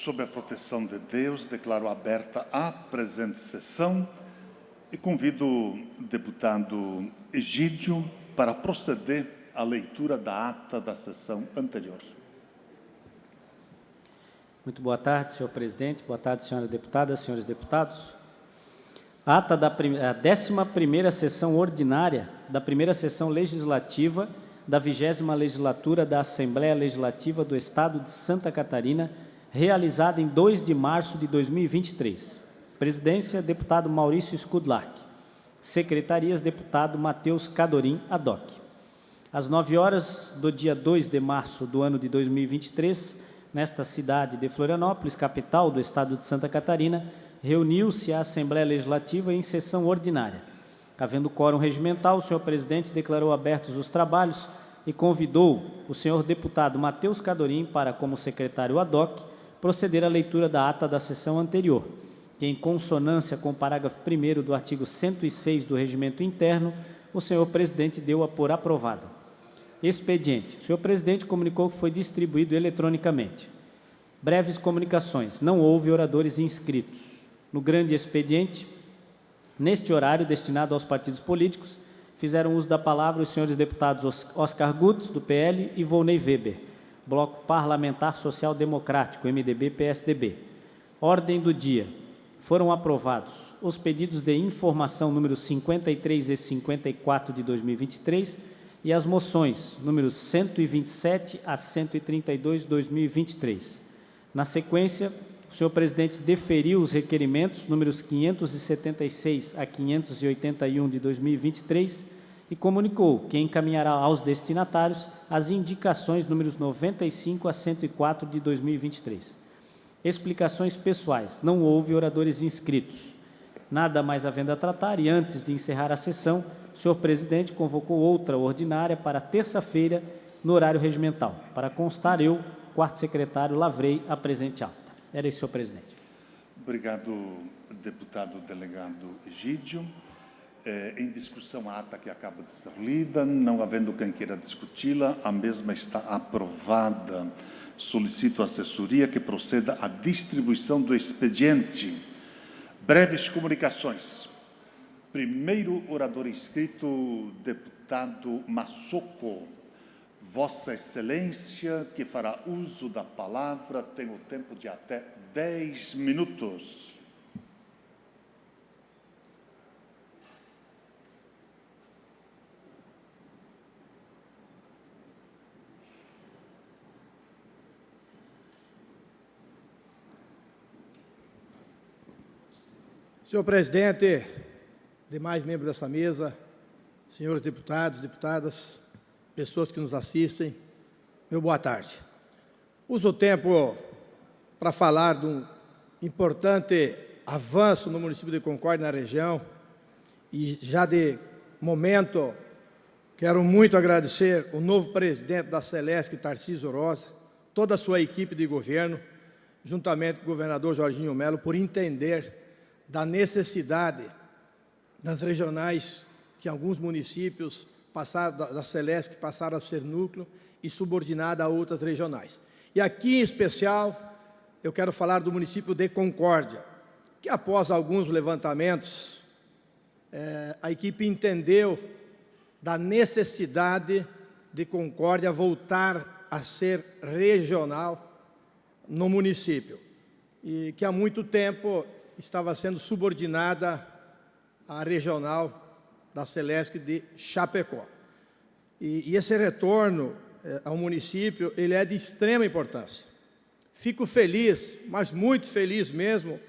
sob a proteção de Deus, declaro aberta a presente sessão e convido o deputado Egídio para proceder à leitura da ata da sessão anterior. Muito boa tarde, senhor presidente. Boa tarde, senhoras deputadas, senhores deputados. A ata da 11ª sessão ordinária da primeira sessão legislativa da 20ª legislatura da Assembleia Legislativa do Estado de Santa Catarina, realizada em 2 de março de 2023. Presidência, deputado Maurício Skudlark. Secretarias, deputado Matheus Cadorim Adoc. Às 9 horas do dia 2 de março do ano de 2023, nesta cidade de Florianópolis, capital do Estado de Santa Catarina, reuniu-se a Assembleia Legislativa em sessão ordinária. Havendo quórum regimental, o senhor presidente declarou abertos os trabalhos e convidou o senhor deputado Matheus Cadorim para, como secretário ad hoc, proceder à leitura da ata da sessão anterior, que, em consonância com o parágrafo 1º do artigo 106 do Regimento Interno, o senhor presidente deu-a por aprovada. Expediente. O senhor presidente comunicou que foi distribuído eletronicamente. Breves comunicações. Não houve oradores inscritos. No grande expediente, neste horário destinado aos partidos políticos, fizeram uso da palavra os senhores deputados Oscar Gutz, do PL, e Volney Weber, Bloco Parlamentar Social Democrático, MDB-PSDB. Ordem do dia. Foram aprovados os pedidos de informação números 53 e 54 de 2023 e as moções números 127 a 132 de 2023. Na sequência, o senhor presidente deferiu os requerimentos números 576 a 581 de 2023 e comunicou que encaminhará aos destinatários as indicações números 95 a 104 de 2023. Explicações pessoais. Não houve oradores inscritos. Nada mais havendo a tratar e antes de encerrar a sessão, o senhor presidente convocou outra ordinária para terça-feira no horário regimental. Para constar, eu, quarto secretário, lavrei a presente ata. Era isso, senhor presidente. Obrigado, deputado delegado Egídio. Em discussão a ata que acaba de ser lida, não havendo quem queira discuti-la, a mesma está aprovada. Solicito à assessoria que proceda à distribuição do expediente. Breves comunicações. Primeiro orador inscrito, deputado Massoco. Vossa Excelência, que fará uso da palavra, tem o tempo de até 10 minutos. Senhor presidente, demais membros dessa mesa, senhores deputados, deputadas, pessoas que nos assistem, meu boa tarde. Uso o tempo para falar de um importante avanço no município de Concórdia, na região, e já de momento quero muito agradecer o novo presidente da Celesc, Tarcísio Rosa, toda a sua equipe de governo, juntamente com o governador Jorginho Melo, por entender da necessidade das regionais que alguns municípios da Celesc passaram a ser núcleo e subordinada a outras regionais. E aqui, em especial, eu quero falar do município de Concórdia, que após alguns levantamentos, a equipe entendeu da necessidade de Concórdia voltar a ser regional no município, e que há muito tempo estava sendo subordinada à regional da Celesc de Chapecó. E esse retorno ao município, ele é de extrema importância. Fico feliz, mas muito feliz mesmo,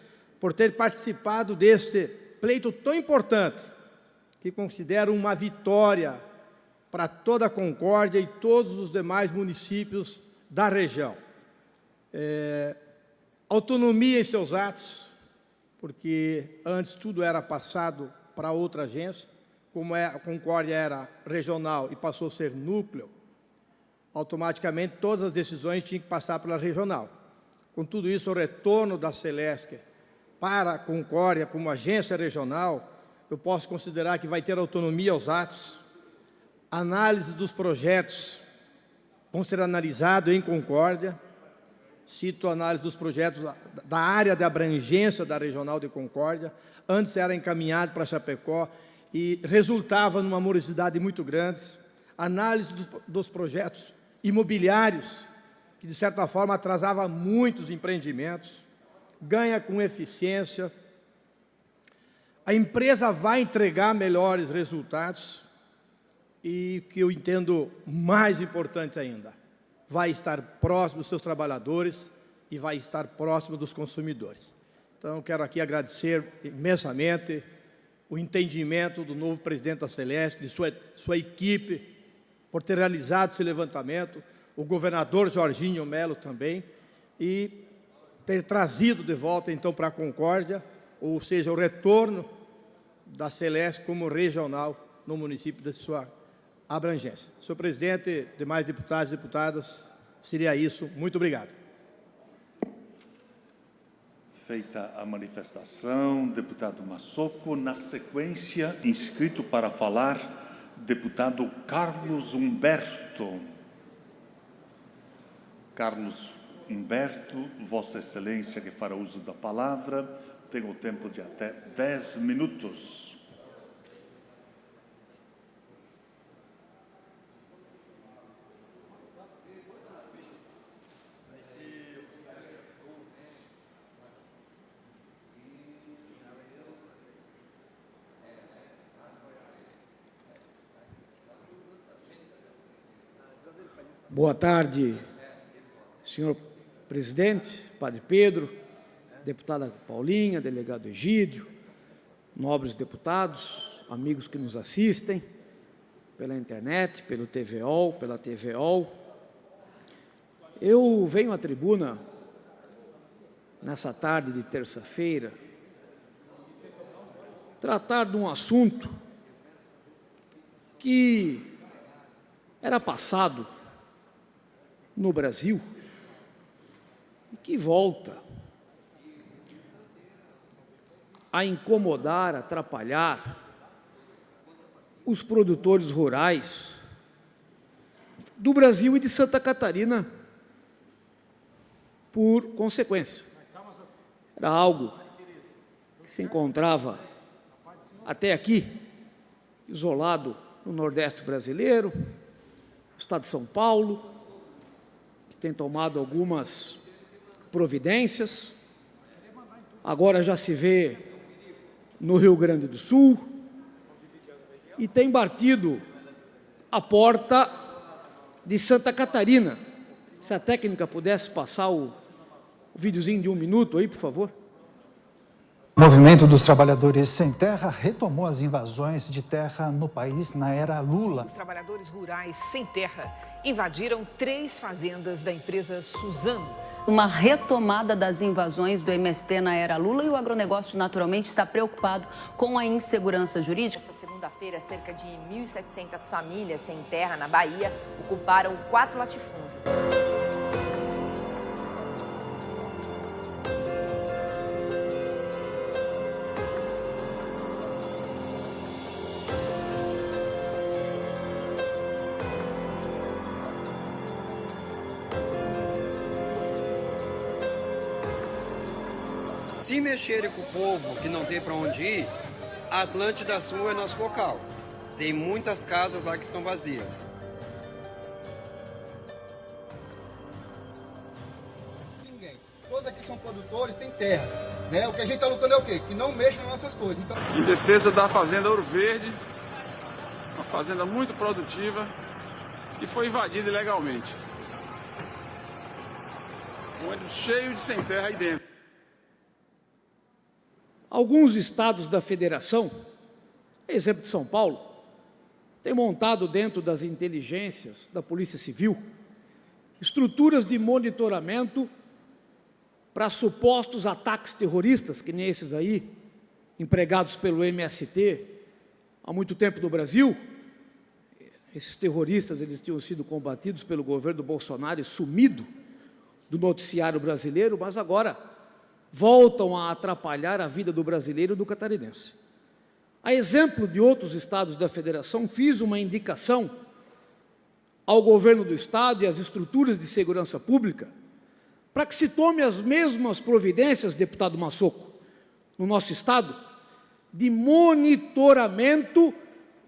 por ter participado deste pleito tão importante, que considero uma vitória para toda a Concórdia e todos os demais municípios da região. Autonomia em seus atos, porque antes tudo era passado para outra agência, como a Concórdia era regional e passou a ser núcleo, automaticamente todas as decisões tinham que passar pela regional. Com tudo isso, o retorno da Celesc para a Concórdia como agência regional, eu posso considerar que vai ter autonomia aos atos, análise dos projetos vão ser analisados em Concórdia, Cito a análise dos projetos da área de abrangência da Regional de Concórdia. Antes era encaminhado para Chapecó e resultava numa morosidade muito grande. Análise dos projetos imobiliários, que de certa forma atrasava muitos empreendimentos. Ganha com eficiência. A empresa vai entregar melhores resultados e, que eu entendo mais importante ainda, vai estar próximo dos seus trabalhadores e vai estar próximo dos consumidores. Então, eu quero aqui agradecer imensamente o entendimento do novo presidente da Celesc, de sua equipe, por ter realizado esse levantamento, o governador Jorginho Melo também, e ter trazido de volta, então, para a Concórdia, ou seja, o retorno da Celesc como regional no município de sua abrangência. Senhor presidente, demais deputados e deputadas, seria isso. Muito obrigado. Feita a manifestação, deputado Massoco. Na sequência, inscrito para falar, deputado Carlos Humberto. Carlos Humberto, Vossa Excelência, que fará uso da palavra, tem o tempo de até 10 minutos. Boa tarde, senhor presidente, padre Pedro, deputada Paulinha, delegado Egídio, nobres deputados, amigos que nos assistem pela internet, pelo TVOL, pela TVOL. Eu venho à tribuna nessa tarde de terça-feira tratar de um assunto que era passado no Brasil e que volta a incomodar, atrapalhar os produtores rurais do Brasil e de Santa Catarina por consequência. Era algo que se encontrava até aqui, isolado no Nordeste brasileiro, no estado de São Paulo, que tem tomado algumas providências, agora já se vê no Rio Grande do Sul, e tem batido a porta de Santa Catarina. Se a técnica pudesse passar o videozinho de 1 minuto aí, por favor. O movimento dos trabalhadores sem terra retomou as invasões de terra no país na era Lula. Os trabalhadores rurais sem terra invadiram 3 fazendas da empresa Suzano. Uma retomada das invasões do MST na era Lula, e o agronegócio naturalmente está preocupado com a insegurança jurídica. Esta segunda-feira, cerca de 1.700 famílias sem terra na Bahia ocuparam 4 latifúndios. Se mexerem com o povo que não tem para onde ir, a Atlântida Sul é nosso local. Tem muitas casas lá que estão vazias. Ninguém. Todos aqui são produtores, têm terra. Né? O que a gente está lutando é o quê? Que não mexam nas nossas coisas. Então... Em defesa da Fazenda Ouro Verde, uma fazenda muito produtiva, e foi invadida ilegalmente. Um ônibus cheio de sem terra aí dentro. Alguns estados da federação, exemplo de São Paulo, têm montado dentro das inteligências da Polícia Civil estruturas de monitoramento para supostos ataques terroristas, que nem esses aí, empregados pelo MST há muito tempo no Brasil. Esses terroristas, eles tinham sido combatidos pelo governo Bolsonaro e sumido do noticiário brasileiro, mas agora voltam a atrapalhar a vida do brasileiro e do catarinense. A exemplo de outros estados da federação, fiz uma indicação ao governo do estado e às estruturas de segurança pública para que se tome as mesmas providências, deputado Massoco, no nosso Estado, de monitoramento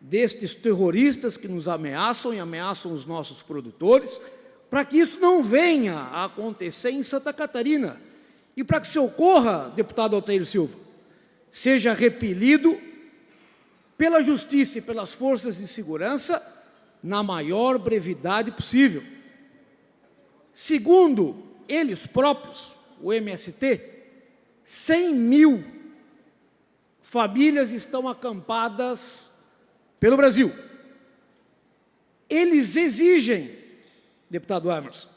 destes terroristas que nos ameaçam e ameaçam os nossos produtores, para que isso não venha a acontecer em Santa Catarina. E para que isso ocorra, deputado Altair Silva, seja repelido pela Justiça e pelas forças de segurança na maior brevidade possível. Segundo eles próprios, o MST, 100 mil famílias estão acampadas pelo Brasil. Eles exigem, deputado Emerson,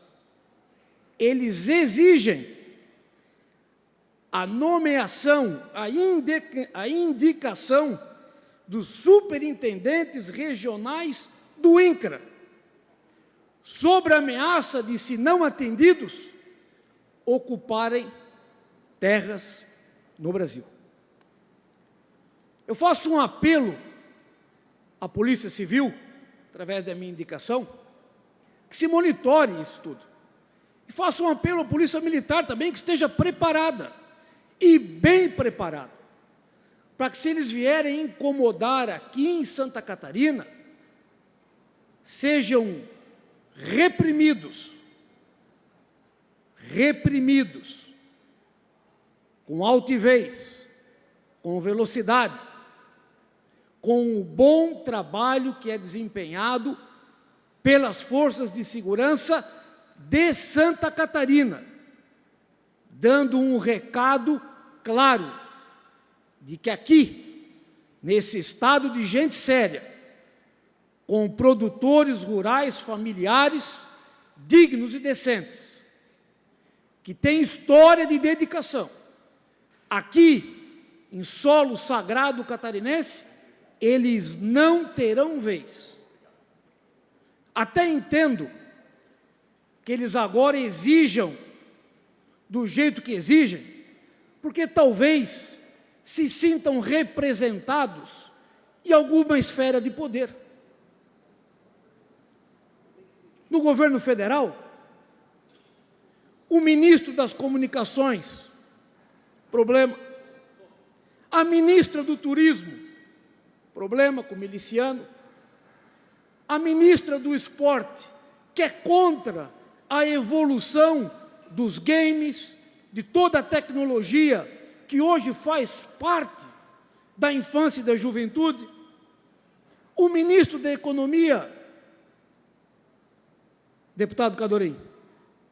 eles exigem a nomeação, a indicação dos superintendentes regionais do INCRA, sobre a ameaça de, se não atendidos, ocuparem terras no Brasil. Eu faço um apelo à Polícia Civil, através da minha indicação, que se monitore isso tudo. E faço um apelo à Polícia Militar também, que esteja preparada, e bem preparada, para que, se eles vierem incomodar aqui em Santa Catarina, sejam reprimidos, com altivez, com velocidade, com o bom trabalho que é desempenhado pelas forças de segurança de Santa Catarina, dando um recado claro de que aqui, nesse estado de gente séria, com produtores rurais familiares dignos e decentes, que têm história de dedicação, aqui, em solo sagrado catarinense, eles não terão vez. Até entendo que eles agora exijam do jeito que exigem, porque talvez se sintam representados em alguma esfera de poder. No governo federal, o ministro das Comunicações, problema. A ministra do Turismo, problema com o miliciano. A ministra do Esporte, que é contra a evolução dos games, de toda a tecnologia que hoje faz parte da infância e da juventude. O ministro da Economia, deputado Cadorim,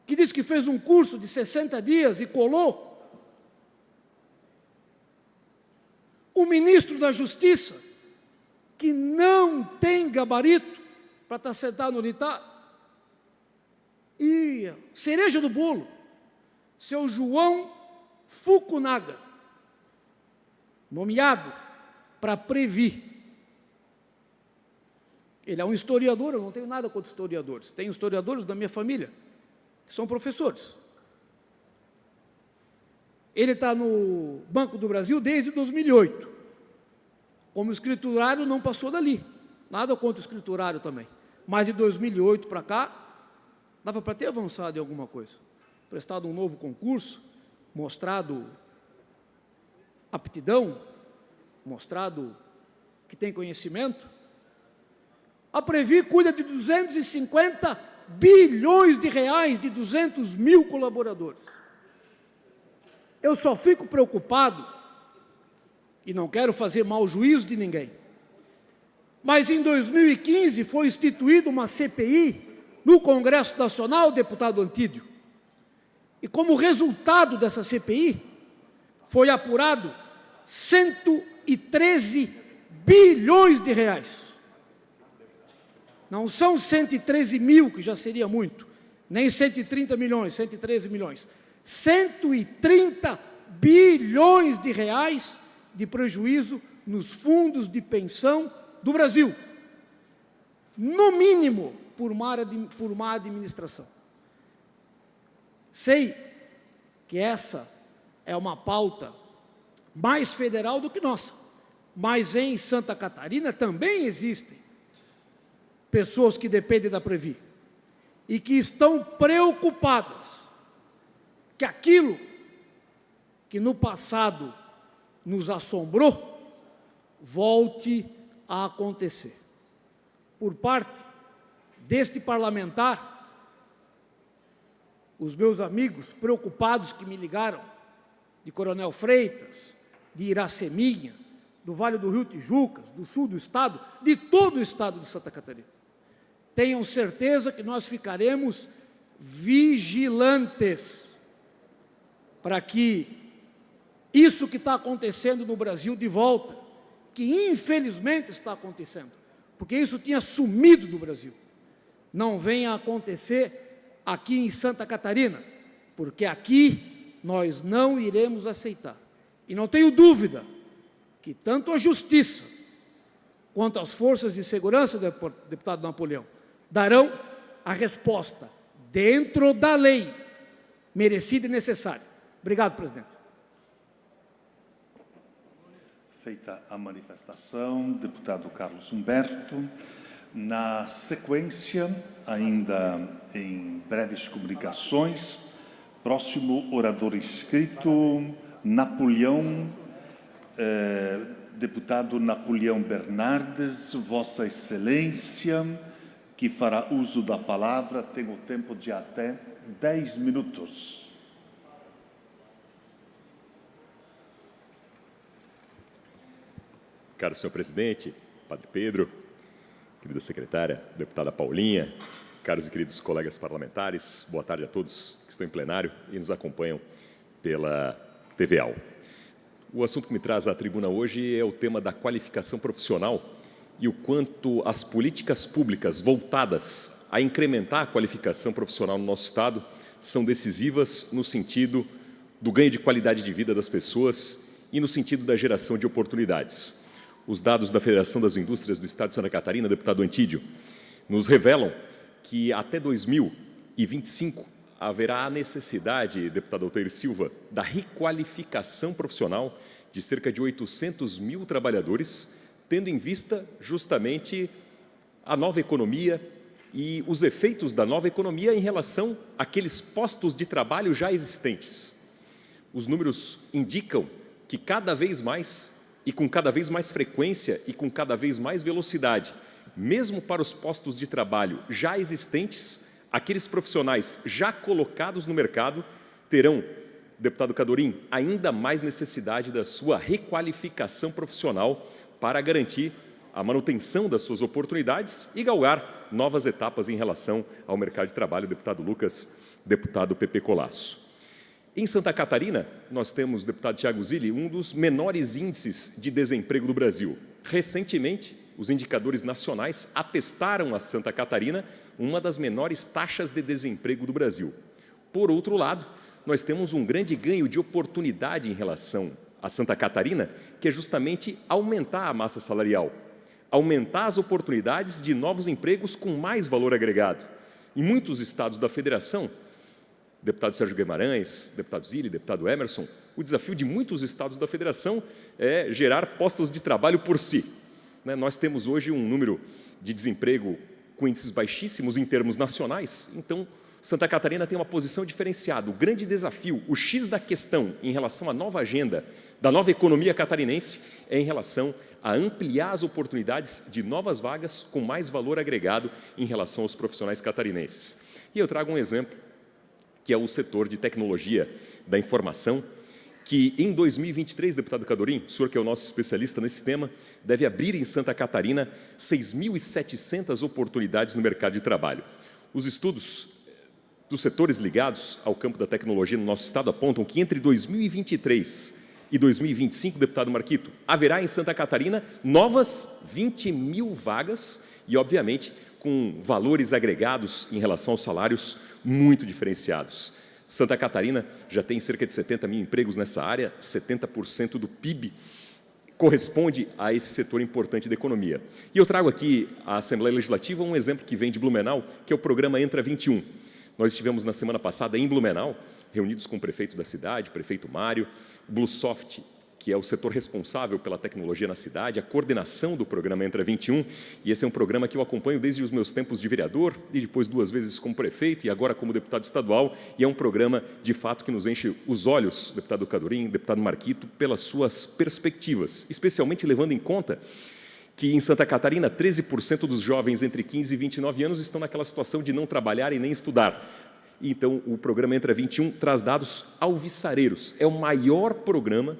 que disse que fez um curso de 60 dias e colou. O ministro da Justiça, que não tem gabarito para estar sentado onde está. E cereja do bolo, seu João Fukunaga, nomeado para previr. Ele é um historiador, eu não tenho nada contra historiadores. Tenho historiadores da minha família, que são professores. Ele está no Banco do Brasil desde 2008. Como escriturário, não passou dali. Nada contra o escriturário também. Mas de 2008 para cá, dava para ter avançado em alguma coisa. Prestado um novo concurso, mostrado aptidão, mostrado que tem conhecimento. A Previ cuida de 250 bilhões de reais de 200 mil colaboradores. Eu só fico preocupado, e não quero fazer mau juízo de ninguém, mas em 2015 foi instituída uma CPI no Congresso Nacional, deputado Antídio, e como resultado dessa CPI, foi apurado 113 bilhões de reais. Não são 113 mil, que já seria muito, nem 130 milhões, 113 milhões. 130 bilhões de reais de prejuízo nos fundos de pensão do Brasil. No mínimo, por má administração. Sei que essa é uma pauta mais federal do que nossa, mas em Santa Catarina também existem pessoas que dependem da Previ e que estão preocupadas que aquilo que no passado nos assombrou volte a acontecer. Por parte deste parlamentar, os meus amigos preocupados que me ligaram, de Coronel Freitas, de Iraceminha, do Vale do Rio Tijucas, do sul do estado, de todo o estado de Santa Catarina. Tenham certeza que nós ficaremos vigilantes para que isso que está acontecendo no Brasil de volta, que infelizmente está acontecendo, porque isso tinha sumido do Brasil, não venha a acontecer aqui em Santa Catarina, porque aqui nós não iremos aceitar. E não tenho dúvida que tanto a Justiça quanto as forças de segurança, deputado Napoleão, darão a resposta dentro da lei, merecida e necessária. Obrigado, presidente. Feita a manifestação, deputado Carlos Humberto. Na sequência, ainda em breves comunicações, próximo orador inscrito, deputado Napoleão Bernardes, Vossa Excelência, que fará uso da palavra, tem o tempo de até 10 minutos. Caro senhor presidente, Padre Pedro, querida secretária, deputada Paulinha, caros e queridos colegas parlamentares, boa tarde a todos que estão em plenário e nos acompanham pela TVAL. O assunto que me traz à tribuna hoje é o tema da qualificação profissional e o quanto as políticas públicas voltadas a incrementar a qualificação profissional no nosso Estado são decisivas no sentido do ganho de qualidade de vida das pessoas e no sentido da geração de oportunidades. Os dados da Federação das Indústrias do Estado de Santa Catarina, deputado Antídio, nos revelam que até 2025 haverá a necessidade, deputado Altair Silva, da requalificação profissional de cerca de 800 mil trabalhadores, tendo em vista justamente a nova economia e os efeitos da nova economia em relação àqueles postos de trabalho já existentes. Os números indicam que cada vez mais e com cada vez mais frequência e com cada vez mais velocidade, mesmo para os postos de trabalho já existentes, aqueles profissionais já colocados no mercado terão, deputado Cadorim, ainda mais necessidade da sua requalificação profissional para garantir a manutenção das suas oportunidades e galgar novas etapas em relação ao mercado de trabalho, deputado Lucas, deputado Pepe Colasso. Em Santa Catarina, nós temos, deputado Thiago Zilli, um dos menores índices de desemprego do Brasil. Recentemente, os indicadores nacionais atestaram a Santa Catarina uma das menores taxas de desemprego do Brasil. Por outro lado, nós temos um grande ganho de oportunidade em relação a Santa Catarina, que é justamente aumentar a massa salarial, aumentar as oportunidades de novos empregos com mais valor agregado. Em muitos estados da federação, deputado Sérgio Guimarães, deputado Zilli, deputado Emerson, o desafio de muitos estados da federação é gerar postos de trabalho por si. Nós temos hoje um número de desemprego com índices baixíssimos em termos nacionais, então Santa Catarina tem uma posição diferenciada. O grande desafio, o X da questão em relação à nova agenda da nova economia catarinense é em relação a ampliar as oportunidades de novas vagas com mais valor agregado em relação aos profissionais catarinenses. E eu trago um exemplo, que é o setor de tecnologia da informação, que em 2023, deputado Cadorim, o senhor que é o nosso especialista nesse tema, deve abrir em Santa Catarina 6.700 oportunidades no mercado de trabalho. Os estudos dos setores ligados ao campo da tecnologia no nosso estado apontam que entre 2023 e 2025, deputado Marquito, haverá em Santa Catarina novas 20 mil vagas e, obviamente, com valores agregados em relação aos salários muito diferenciados. Santa Catarina já tem cerca de 70 mil empregos nessa área, 70% do PIB corresponde a esse setor importante da economia. E eu trago aqui à Assembleia Legislativa um exemplo que vem de Blumenau, que é o programa Entra 21. Nós estivemos na semana passada em Blumenau, reunidos com o prefeito da cidade, o prefeito Mário, Bluesoft, que é o setor responsável pela tecnologia na cidade, a coordenação do programa Entra 21, e esse é um programa que eu acompanho desde os meus tempos de vereador, e depois 2 vezes como prefeito, e agora como deputado estadual, e é um programa, de fato, que nos enche os olhos, deputado Cadorim, deputado Marquito, pelas suas perspectivas, especialmente levando em conta que em Santa Catarina, 13% dos jovens entre 15 e 29 anos estão naquela situação de não trabalhar e nem estudar. Então, o programa Entra 21 traz dados alvissareiros. É o maior programa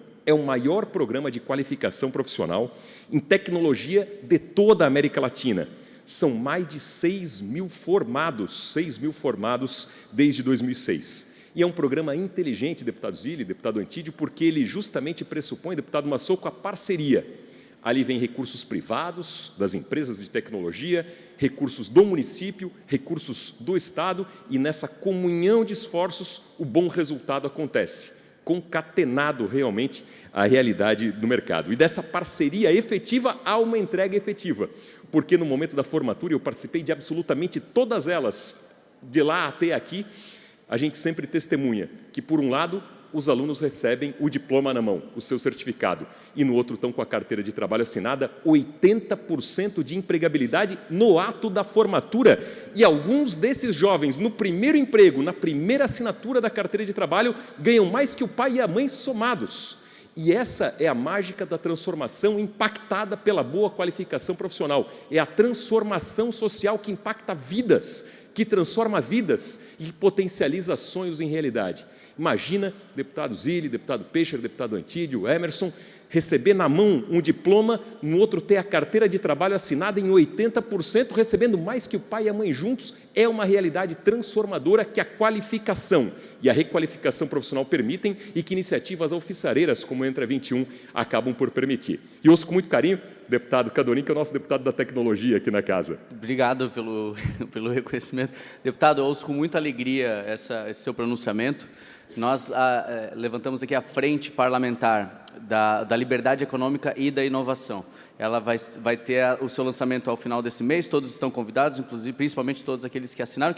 de qualificação profissional em tecnologia de toda a América Latina. São mais de 6 mil formados desde 2006. E é um programa inteligente, deputado Zilli, deputado Antídio, porque ele justamente pressupõe, deputado Massoco, a parceria. Ali vem recursos privados, das empresas de tecnologia, recursos do município, recursos do Estado, e nessa comunhão de esforços o bom resultado acontece, concatenado realmente a realidade do mercado. E dessa parceria efetiva há uma entrega efetiva, porque no momento da formatura eu participei de absolutamente todas elas, de lá até aqui, a gente sempre testemunha que, por um lado, os alunos recebem o diploma na mão, o seu certificado, e no outro estão com a carteira de trabalho assinada, 80% de empregabilidade no ato da formatura. E alguns desses jovens, no primeiro emprego, na primeira assinatura da carteira de trabalho, ganham mais que o pai e a mãe somados. E essa é a mágica da transformação impactada pela boa qualificação profissional. É a transformação social que impacta vidas, que transforma vidas e potencializa sonhos em realidade. Imagina, deputado Zilli, deputado Peixer, deputado Antídio, Emerson, receber na mão um diploma, no outro ter a carteira de trabalho assinada em 80%, recebendo mais que o pai e a mãe juntos. É uma realidade transformadora que a qualificação e a requalificação profissional permitem e que iniciativas alvissareiras como Entra 21 acabam por permitir. E ouço com muito carinho o deputado Cadorim, que é o nosso deputado da tecnologia aqui na casa. Obrigado pelo reconhecimento. Deputado, eu ouço com muita alegria esse seu pronunciamento. Nós levantamos aqui a frente parlamentar da liberdade econômica e da inovação. Ela vai ter o seu lançamento ao final desse mês, todos estão convidados, inclusive, principalmente todos aqueles que assinaram.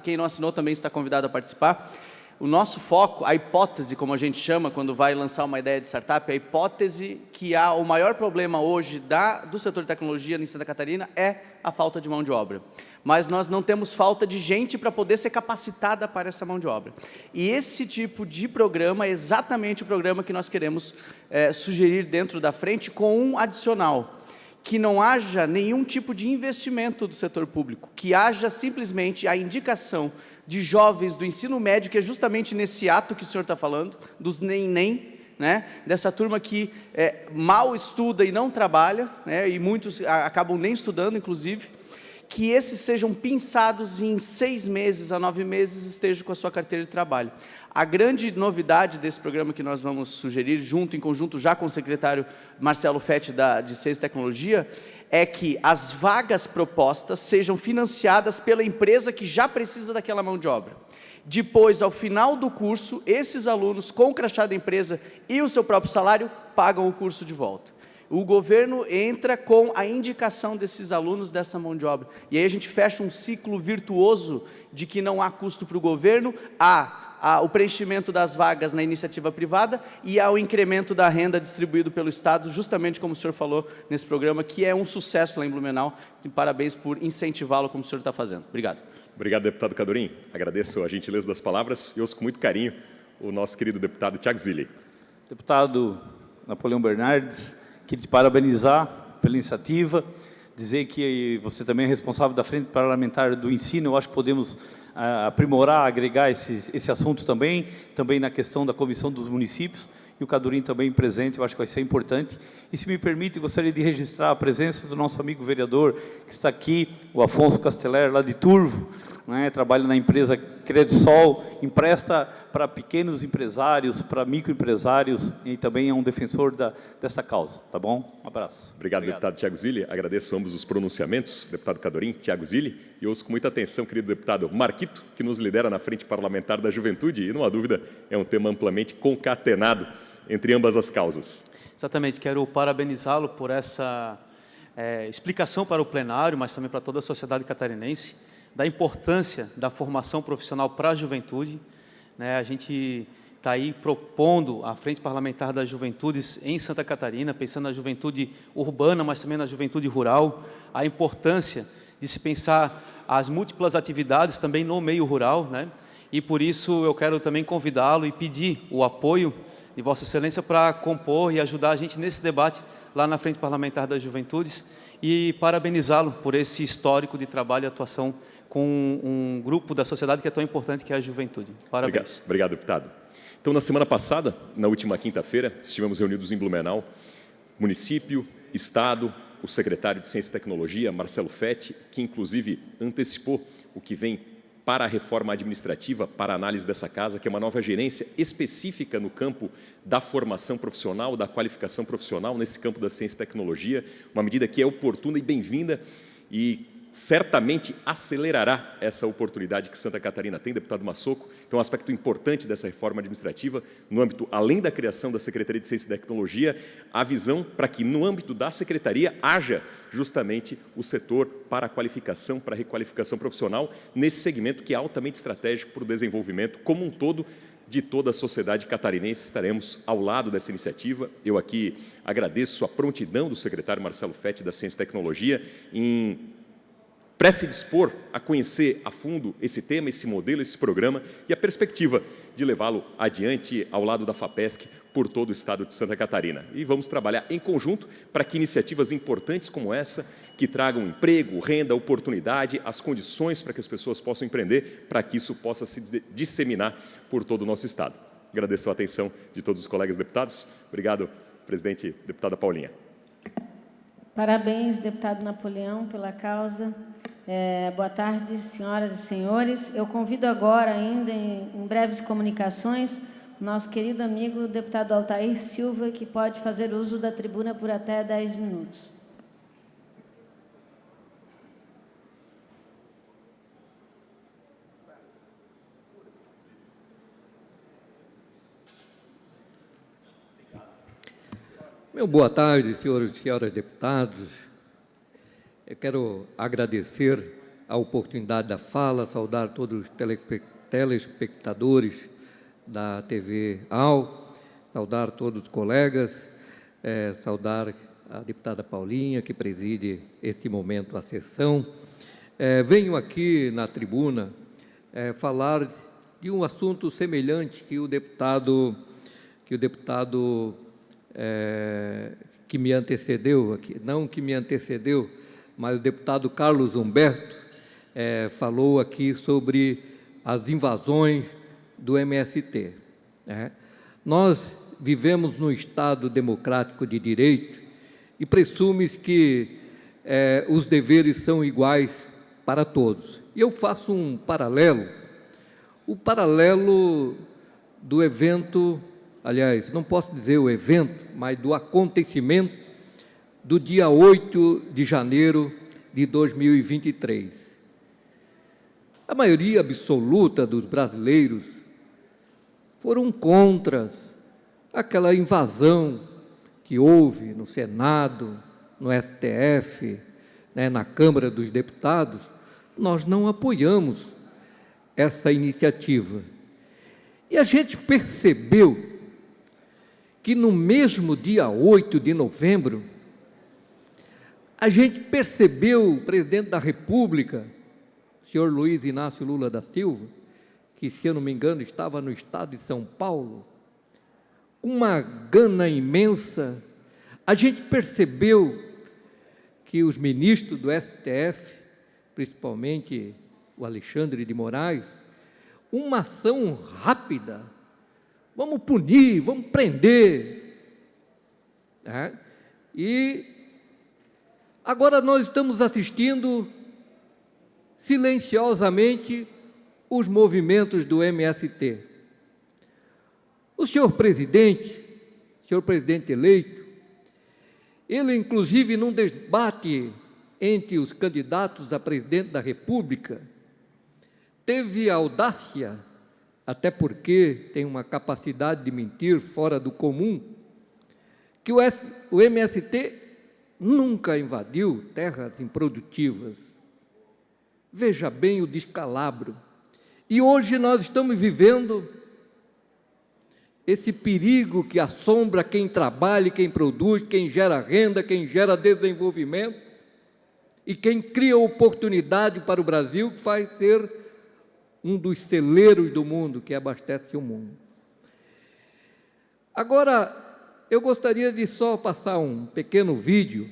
Quem não assinou também está convidado a participar. O nosso foco, a hipótese, como a gente chama quando vai lançar uma ideia de startup, a hipótese que há o maior problema hoje do setor de tecnologia em Santa Catarina é a falta de mão de obra. Mas nós não temos falta de gente para poder ser capacitada para essa mão de obra. E esse tipo de programa é exatamente o programa que nós queremos sugerir dentro da frente, com um adicional: que não haja nenhum tipo de investimento do setor público, que haja simplesmente a indicação de jovens do ensino médio, que é justamente nesse ato que o senhor está falando, dos nem, né? Dessa turma que mal estuda e não trabalha, né? E muitos acabam nem estudando, inclusive, que esses sejam pinçados e em 6 meses a 9 meses estejam com a sua carteira de trabalho. A grande novidade desse programa que nós vamos sugerir, em conjunto já com o secretário Marcelo Fetti, de Ciência e Tecnologia, é que as vagas propostas sejam financiadas pela empresa que já precisa daquela mão de obra. Depois, ao final do curso, esses alunos, com o crachá da empresa e o seu próprio salário, pagam o curso de volta. O governo entra com a indicação desses alunos, dessa mão de obra. E aí a gente fecha um ciclo virtuoso de que não há custo para o governo, há o preenchimento das vagas na iniciativa privada e há o incremento da renda distribuído pelo Estado, justamente como o senhor falou nesse programa, que é um sucesso lá em Blumenau. E parabéns por incentivá-lo como o senhor está fazendo. Obrigado. Obrigado, deputado Cadorim. Agradeço a gentileza das palavras e ouço com muito carinho o nosso querido deputado Thiago Zilli. Deputado Napoleão Bernardes, queria te parabenizar pela iniciativa, dizer que você também é responsável da Frente Parlamentar do Ensino. Eu acho que podemos aprimorar, agregar esse assunto também na questão da Comissão dos Municípios, e o Cadorim também presente, eu acho que vai ser importante. E, se me permite, gostaria de registrar a presença do nosso amigo vereador, que está aqui, o Afonso Casteller, lá de Turvo, né, trabalha na empresa Credisol, empresta para pequenos empresários, para microempresários, e também é um defensor dessa causa, tá bom? Um abraço. Obrigado, deputado Thiago Zilli. Agradeço ambos os pronunciamentos, deputado Cadorim, Thiago Zilli, e ouço com muita atenção, querido deputado Marquito, que nos lidera na Frente Parlamentar da Juventude, e, não há dúvida, é um tema amplamente concatenado entre ambas as causas. Exatamente, quero parabenizá-lo por essa explicação para o plenário, mas também para toda a sociedade catarinense, da importância da formação profissional para a juventude, né? A gente está aí propondo a Frente Parlamentar das Juventudes em Santa Catarina, pensando na juventude urbana, mas também na juventude rural, a importância de se pensar as múltiplas atividades também no meio rural, né? E por isso eu quero também convidá-lo e pedir o apoio de Vossa Excelência para compor e ajudar a gente nesse debate lá na Frente Parlamentar das Juventudes e parabenizá-lo por esse histórico de trabalho e atuação com um grupo da sociedade que é tão importante, que é a juventude. Parabéns. Obrigado, deputado. Então, na semana passada, na última quinta-feira, estivemos reunidos em Blumenau, município, estado, o secretário de Ciência e Tecnologia, Marcelo Fetti, que inclusive antecipou o que vem para a reforma administrativa, para a análise dessa casa, que é uma nova gerência específica no campo da formação profissional, da qualificação profissional, nesse campo da ciência e tecnologia, uma medida que é oportuna e bem-vinda e certamente acelerará essa oportunidade que Santa Catarina tem, deputado Massoco. Então, um aspecto importante dessa reforma administrativa, no âmbito, além da criação da Secretaria de Ciência e Tecnologia, a visão para que, no âmbito da Secretaria, haja justamente o setor para a qualificação, para a requalificação profissional, nesse segmento que é altamente estratégico para o desenvolvimento como um todo de toda a sociedade catarinense. Estaremos ao lado dessa iniciativa. Eu aqui agradeço a prontidão do secretário Marcelo Fetti da Ciência e Tecnologia em se dispor a conhecer a fundo esse tema, esse modelo, esse programa e a perspectiva de levá-lo adiante ao lado da FAPESC por todo o estado de Santa Catarina. E vamos trabalhar em conjunto para que iniciativas importantes como essa, que tragam emprego, renda, oportunidade, as condições para que as pessoas possam empreender, para que isso possa se disseminar por todo o nosso estado. Agradeço a atenção de todos os colegas deputados. Obrigado, presidente, deputada Paulinha. Parabéns, deputado Napoleão, pela causa. Boa tarde, senhoras e senhores. Eu convido agora, ainda em breves comunicações, o nosso querido amigo, o deputado Altair Silva, que pode fazer uso da tribuna por até 10 minutos. Meu boa tarde, senhores e senhoras deputados. Eu quero agradecer a oportunidade da fala, saudar todos os telespectadores da TV AL, saudar todos os colegas, saudar a deputada Paulinha, que preside este momento a sessão. Venho aqui na tribuna falar de um assunto semelhante que o deputado que me antecedeu aqui, não que me antecedeu, mas o deputado Carlos Humberto falou aqui sobre as invasões do MST. Nós vivemos num Estado democrático de direito e presume-se que os deveres são iguais para todos. E eu faço um paralelo, o paralelo do evento, aliás, não posso dizer o evento, mas do acontecimento do dia 8 de janeiro de 2023. A maioria absoluta dos brasileiros foram contra aquela invasão que houve no Senado, no STF, na Câmara dos Deputados. Nós não apoiamos essa iniciativa. E a gente percebeu que no mesmo dia 8 de novembro, a gente percebeu o presidente da República, o senhor Luiz Inácio Lula da Silva, que, se eu não me engano, estava no estado de São Paulo, uma gana imensa. A gente percebeu que os ministros do STF, principalmente o Alexandre de Moraes, uma ação rápida, vamos punir, vamos prender. E agora nós estamos assistindo silenciosamente os movimentos do MST. O senhor presidente eleito, ele, inclusive, num debate entre os candidatos a presidente da República, teve a audácia, até porque tem uma capacidade de mentir fora do comum, que o MST nunca invadiu terras improdutivas. Veja bem o descalabro. E hoje nós estamos vivendo esse perigo que assombra quem trabalha, quem produz, quem gera renda, quem gera desenvolvimento e quem cria oportunidade para o Brasil, que vai ser um dos celeiros do mundo, que abastece o mundo. Agora, eu gostaria de só passar um pequeno vídeo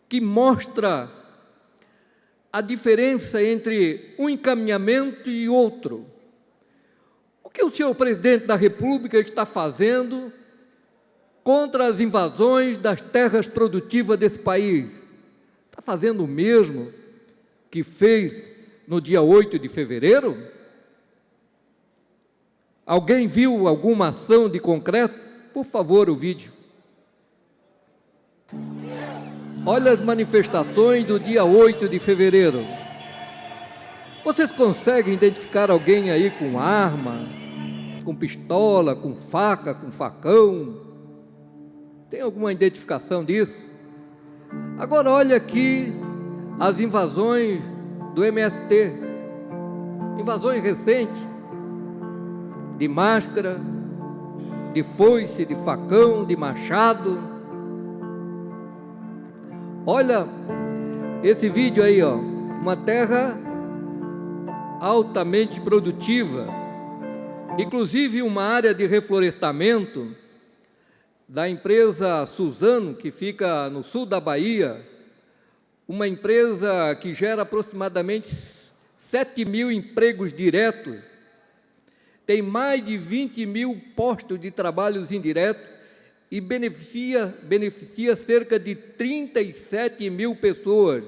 que mostra a diferença entre um encaminhamento e outro. O que o senhor presidente da República está fazendo contra as invasões das terras produtivas desse país? Está fazendo o mesmo que fez no dia 8 de fevereiro? Alguém viu alguma ação de concreto? Por favor, o vídeo. Olha as manifestações do dia 8 de fevereiro. Vocês conseguem identificar alguém aí com arma, com pistola, com faca, com facão? Tem alguma identificação disso? Agora olha aqui as invasões do MST, invasões recentes, de máscara, de foice, de facão, de machado. Olha esse vídeo aí, ó, uma terra altamente produtiva, inclusive uma área de reflorestamento da empresa Suzano, que fica no sul da Bahia, uma empresa que gera aproximadamente 7.000 empregos diretos, tem mais de 20.000 postos de trabalhos indiretos e beneficia cerca de 37.000 pessoas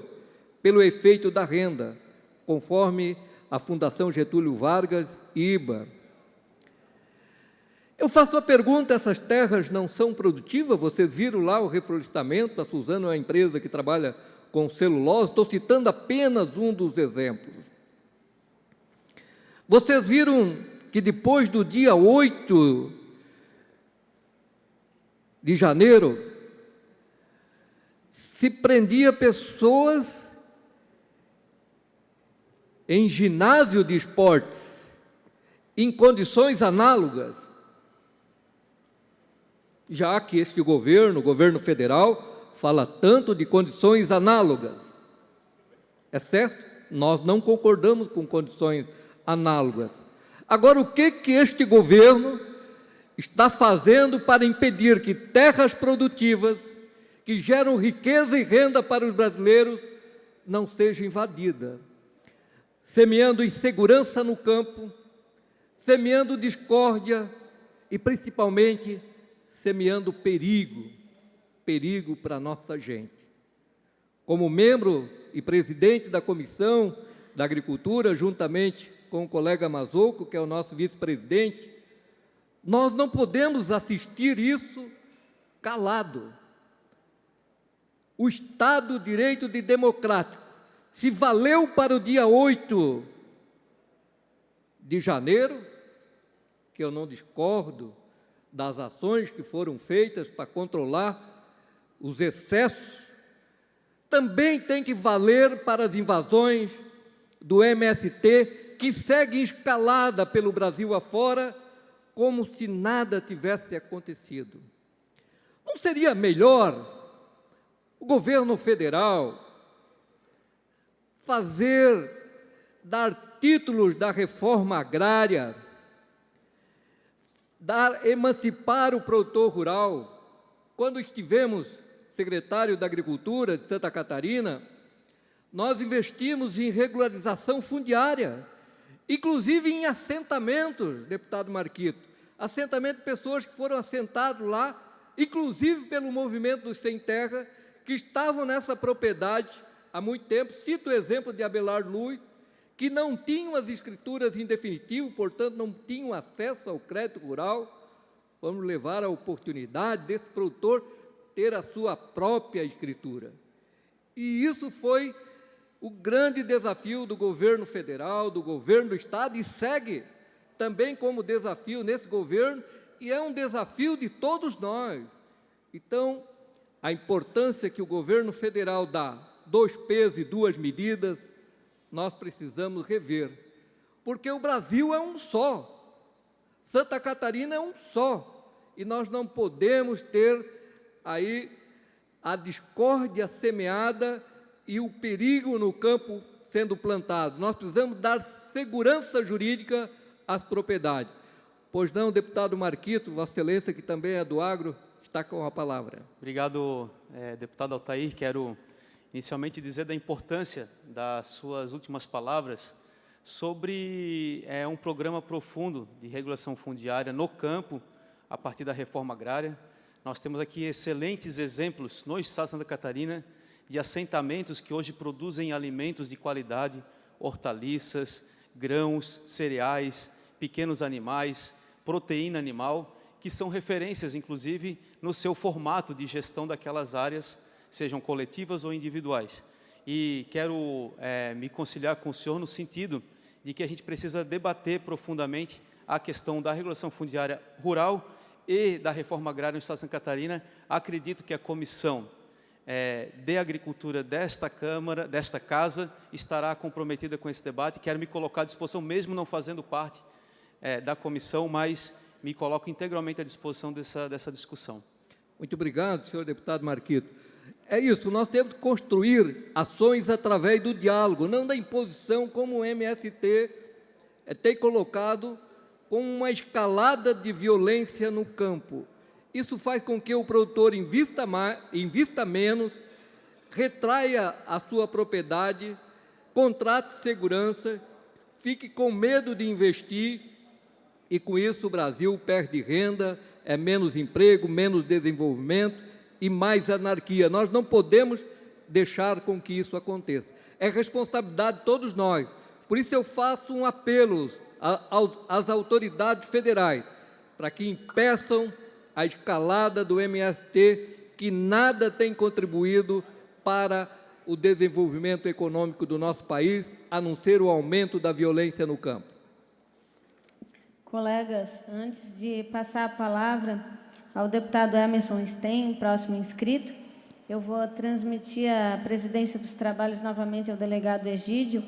pelo efeito da renda, conforme a Fundação Getúlio Vargas e IBA. Eu faço a pergunta, essas terras não são produtivas? Vocês viram lá o reflorestamento, a Suzano é uma empresa que trabalha com celulose, estou citando apenas um dos exemplos. Vocês viram que depois do dia 8 de janeiro, se prendia pessoas em ginásio de esportes, em condições análogas, já que este governo, o governo federal, fala tanto de condições análogas. É certo? Nós não concordamos com condições análogas. Agora, o que este governo está fazendo para impedir que terras produtivas, que geram riqueza e renda para os brasileiros, não sejam invadidas? Semeando insegurança no campo, semeando discórdia e, principalmente, semeando perigo para a nossa gente. Como membro e presidente da Comissão da Agricultura, juntamente com o colega Mazzuco, que é o nosso vice-presidente, nós não podemos assistir isso calado. O Estado de Direito de Democrático se valeu para o dia 8 de janeiro, que eu não discordo das ações que foram feitas para controlar os excessos, também tem que valer para as invasões do MST, que segue escalada pelo Brasil afora, como se nada tivesse acontecido. Não seria melhor o governo federal dar títulos da reforma agrária, emancipar o produtor rural? Quando estivemos secretário da Agricultura de Santa Catarina, nós investimos em regularização fundiária, inclusive em assentamentos, deputado Marquito, assentamento de pessoas que foram assentadas lá, inclusive pelo movimento dos sem terra, que estavam nessa propriedade há muito tempo. Cito o exemplo de Abelardo Luz, que não tinham as escrituras em definitivo, portanto, não tinham acesso ao crédito rural. Vamos levar a oportunidade desse produtor ter a sua própria escritura. E isso foi o grande desafio do governo federal, do governo do Estado, e segue também como desafio nesse governo, e é um desafio de todos nós. Então, a importância que o governo federal dá, 2 pesos e 2 medidas, nós precisamos rever, porque o Brasil é um só. Santa Catarina é um só, e nós não podemos ter aí a discórdia semeada e o perigo no campo sendo plantado. Nós precisamos dar segurança jurídica às propriedades. Pois não, deputado Marquito, Vossa Excelência, que também é do agro, está com a palavra. Obrigado, deputado Altair. Quero inicialmente dizer da importância das suas últimas palavras sobre um programa profundo de regulação fundiária no campo, a partir da reforma agrária. Nós temos aqui excelentes exemplos no estado de Santa Catarina de assentamentos que hoje produzem alimentos de qualidade, hortaliças, grãos, cereais, pequenos animais, proteína animal, que são referências, inclusive, no seu formato de gestão daquelas áreas, sejam coletivas ou individuais. E quero me conciliar com o senhor no sentido de que a gente precisa debater profundamente a questão da regulação fundiária rural e da reforma agrária no estado de Santa Catarina. Acredito que a comissão de agricultura desta Câmara, desta Casa, estará comprometida com esse debate. Quero me colocar à disposição, mesmo não fazendo parte da comissão, mas me coloco integralmente à disposição dessa discussão. Muito obrigado, senhor deputado Marquito. É isso, nós temos que construir ações através do diálogo, não da imposição, como o MST tem colocado, com uma escalada de violência no campo. Isso faz com que o produtor invista menos, retraia a sua propriedade, contrate segurança, fique com medo de investir, e com isso o Brasil perde renda, menos emprego, menos desenvolvimento e mais anarquia. Nós não podemos deixar com que isso aconteça. É responsabilidade de todos nós. Por isso eu faço um apelo às autoridades federais, para que impeçam a escalada do MST, que nada tem contribuído para o desenvolvimento econômico do nosso país, a não ser o aumento da violência no campo. Colegas, antes de passar a palavra ao deputado Emerson Stein, próximo inscrito, eu vou transmitir a presidência dos trabalhos novamente ao delegado Egídio,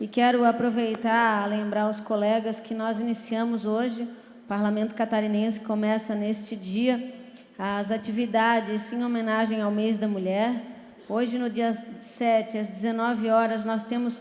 e quero aproveitar a lembrar aos colegas que nós iniciamos hoje, o Parlamento Catarinense começa neste dia as atividades em homenagem ao mês da mulher. Hoje, no dia 7, às 19 horas, nós temos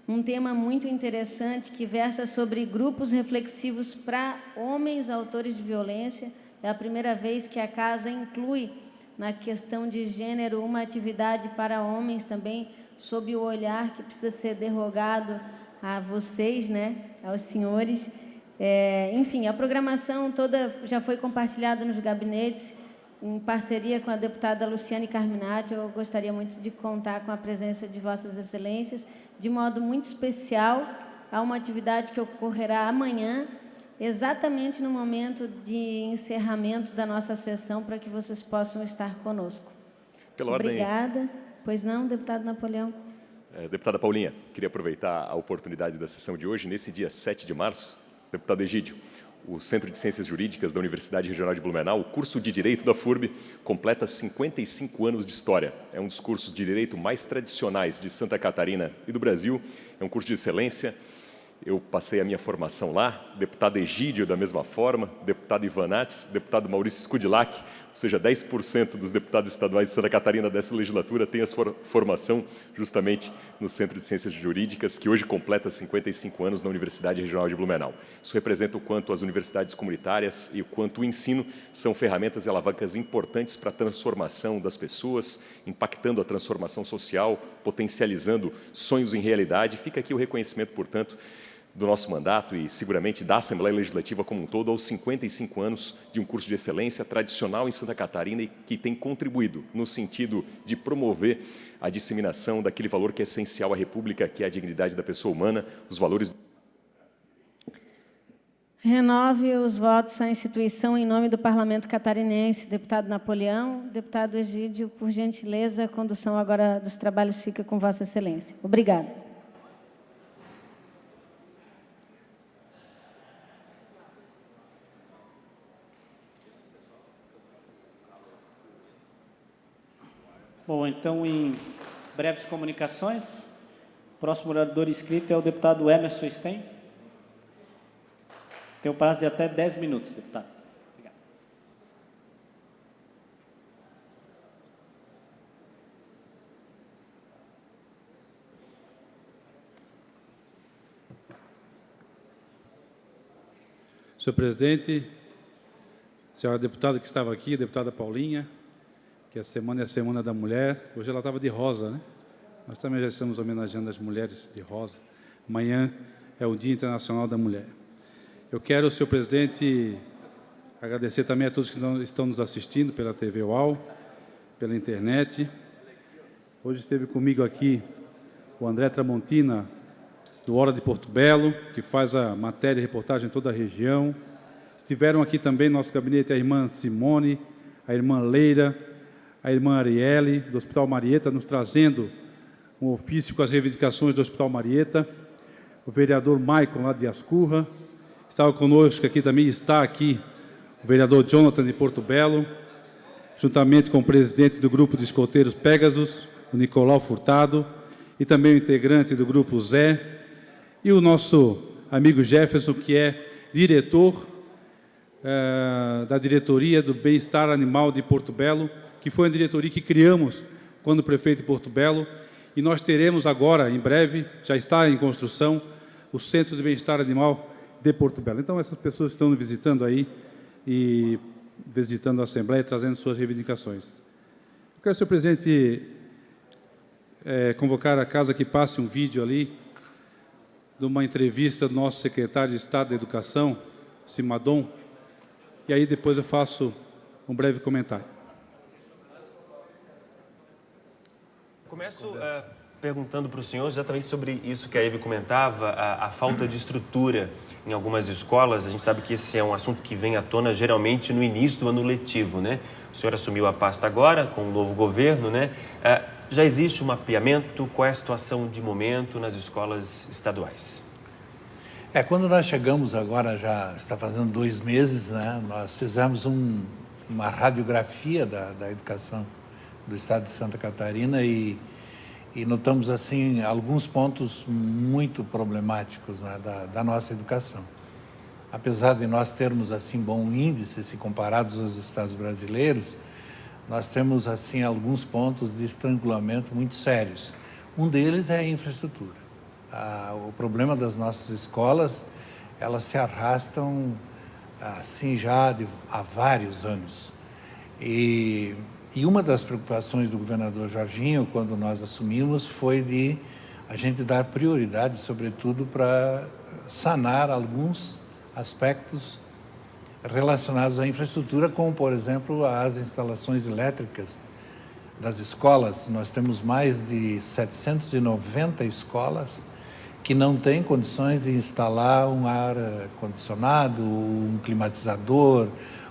um tema muito interessante que versa sobre grupos reflexivos para homens autores de violência. É a primeira vez que a Casa inclui na questão de gênero uma atividade para homens também, sob o olhar que precisa ser derrogado a vocês, né, aos senhores. Enfim, a programação toda já foi compartilhada nos gabinetes, em parceria com a deputada Luciane Carminati. Eu gostaria muito de contar com a presença de Vossas Excelências, de modo muito especial, a uma atividade que ocorrerá amanhã, exatamente no momento de encerramento da nossa sessão, para que vocês possam estar conosco. Obrigada. Ordem. Pois não, deputado Napoleão? Deputada Paulinha, queria aproveitar a oportunidade da sessão de hoje, nesse dia 7 de março, deputado Egídio, o Centro de Ciências Jurídicas da Universidade Regional de Blumenau, o curso de Direito da FURB, completa 55 anos de história. É um dos cursos de Direito mais tradicionais de Santa Catarina e do Brasil, é um curso de excelência. Eu passei a minha formação lá, deputado Egídio da mesma forma, deputado Ivanates, deputado Maurício Skudilac, ou seja, 10% dos deputados estaduais de Santa Catarina dessa legislatura têm a sua formação justamente no Centro de Ciências Jurídicas, que hoje completa 55 anos na Universidade Regional de Blumenau. Isso representa o quanto as universidades comunitárias e o quanto o ensino são ferramentas e alavancas importantes para a transformação das pessoas, impactando a transformação social, potencializando sonhos em realidade. Fica aqui o reconhecimento, portanto, do nosso mandato e seguramente da Assembleia Legislativa como um todo aos 55 anos de um curso de excelência tradicional em Santa Catarina e que tem contribuído no sentido de promover a disseminação daquele valor que é essencial à República, que é a dignidade da pessoa humana, os valores... Renove os votos à instituição em nome do Parlamento Catarinense. Deputado Napoleão, deputado Egídio, por gentileza, a condução agora dos trabalhos fica com Vossa Excelência. Obrigada. Bom, então, em breves comunicações, o próximo orador inscrito é o deputado Emerson Stein. Tem um prazo de até 10 minutos, deputado. Obrigado. Senhor presidente, senhora deputada que estava aqui, deputada Paulinha, que a semana é a Semana da Mulher. Hoje ela estava de rosa, né? Nós também já estamos homenageando as mulheres de rosa. Amanhã é o Dia Internacional da Mulher. Eu quero, senhor presidente, agradecer também a todos que estão nos assistindo pela TV UAU, pela internet. Hoje esteve comigo aqui o André Tramontina, do Hora de Porto Belo, que faz a matéria e reportagem em toda a região. Estiveram aqui também no nosso gabinete a irmã Simone, a irmã Leira, a irmã Arielle, do Hospital Marieta, nos trazendo um ofício com as reivindicações do Hospital Marieta. O vereador Maicon, lá de Ascurra. Estava conosco aqui também, está aqui o vereador Jonathan de Porto Belo, juntamente com o presidente do grupo de escoteiros Pegasus, o Nicolau Furtado, e também o integrante do grupo Zé, e o nosso amigo Jefferson, que é diretor da Diretoria do Bem-Estar Animal de Porto Belo, que foi uma diretoria que criamos quando prefeito de Porto Belo, e nós teremos agora, em breve, já está em construção, o Centro de Bem-Estar Animal de Porto Belo. Então, essas pessoas estão nos visitando aí e visitando a Assembleia, trazendo suas reivindicações. Eu quero, senhor presidente, convocar a casa que passe um vídeo ali de uma entrevista do nosso secretário de Estado da Educação, Simadon, e aí depois eu faço um breve comentário. Começo perguntando para o senhor exatamente sobre isso que a Eve comentava, a falta de estrutura em algumas escolas. A gente sabe que esse é um assunto que vem à tona geralmente no início do ano letivo, né? O senhor assumiu a pasta agora, com o novo governo, né? Já existe um mapeamento? Qual é a situação de momento nas escolas estaduais? Quando nós chegamos agora, já está fazendo 2 meses, né? Nós fizemos uma radiografia da educação do estado de Santa Catarina e notamos assim alguns pontos muito problemáticos, né, da nossa educação. Apesar de nós termos assim bom índice se comparados aos estados brasileiros, nós temos assim alguns pontos de estrangulamento muito sérios. Um deles é a infraestrutura. O problema das nossas escolas, elas se arrastam assim já há vários anos. E uma das preocupações do governador Jorginho, quando nós assumimos, foi de a gente dar prioridade, sobretudo, para sanar alguns aspectos relacionados à infraestrutura, como, por exemplo, as instalações elétricas das escolas. Nós temos mais de 790 escolas que não têm condições de instalar um ar-condicionado, um climatizador,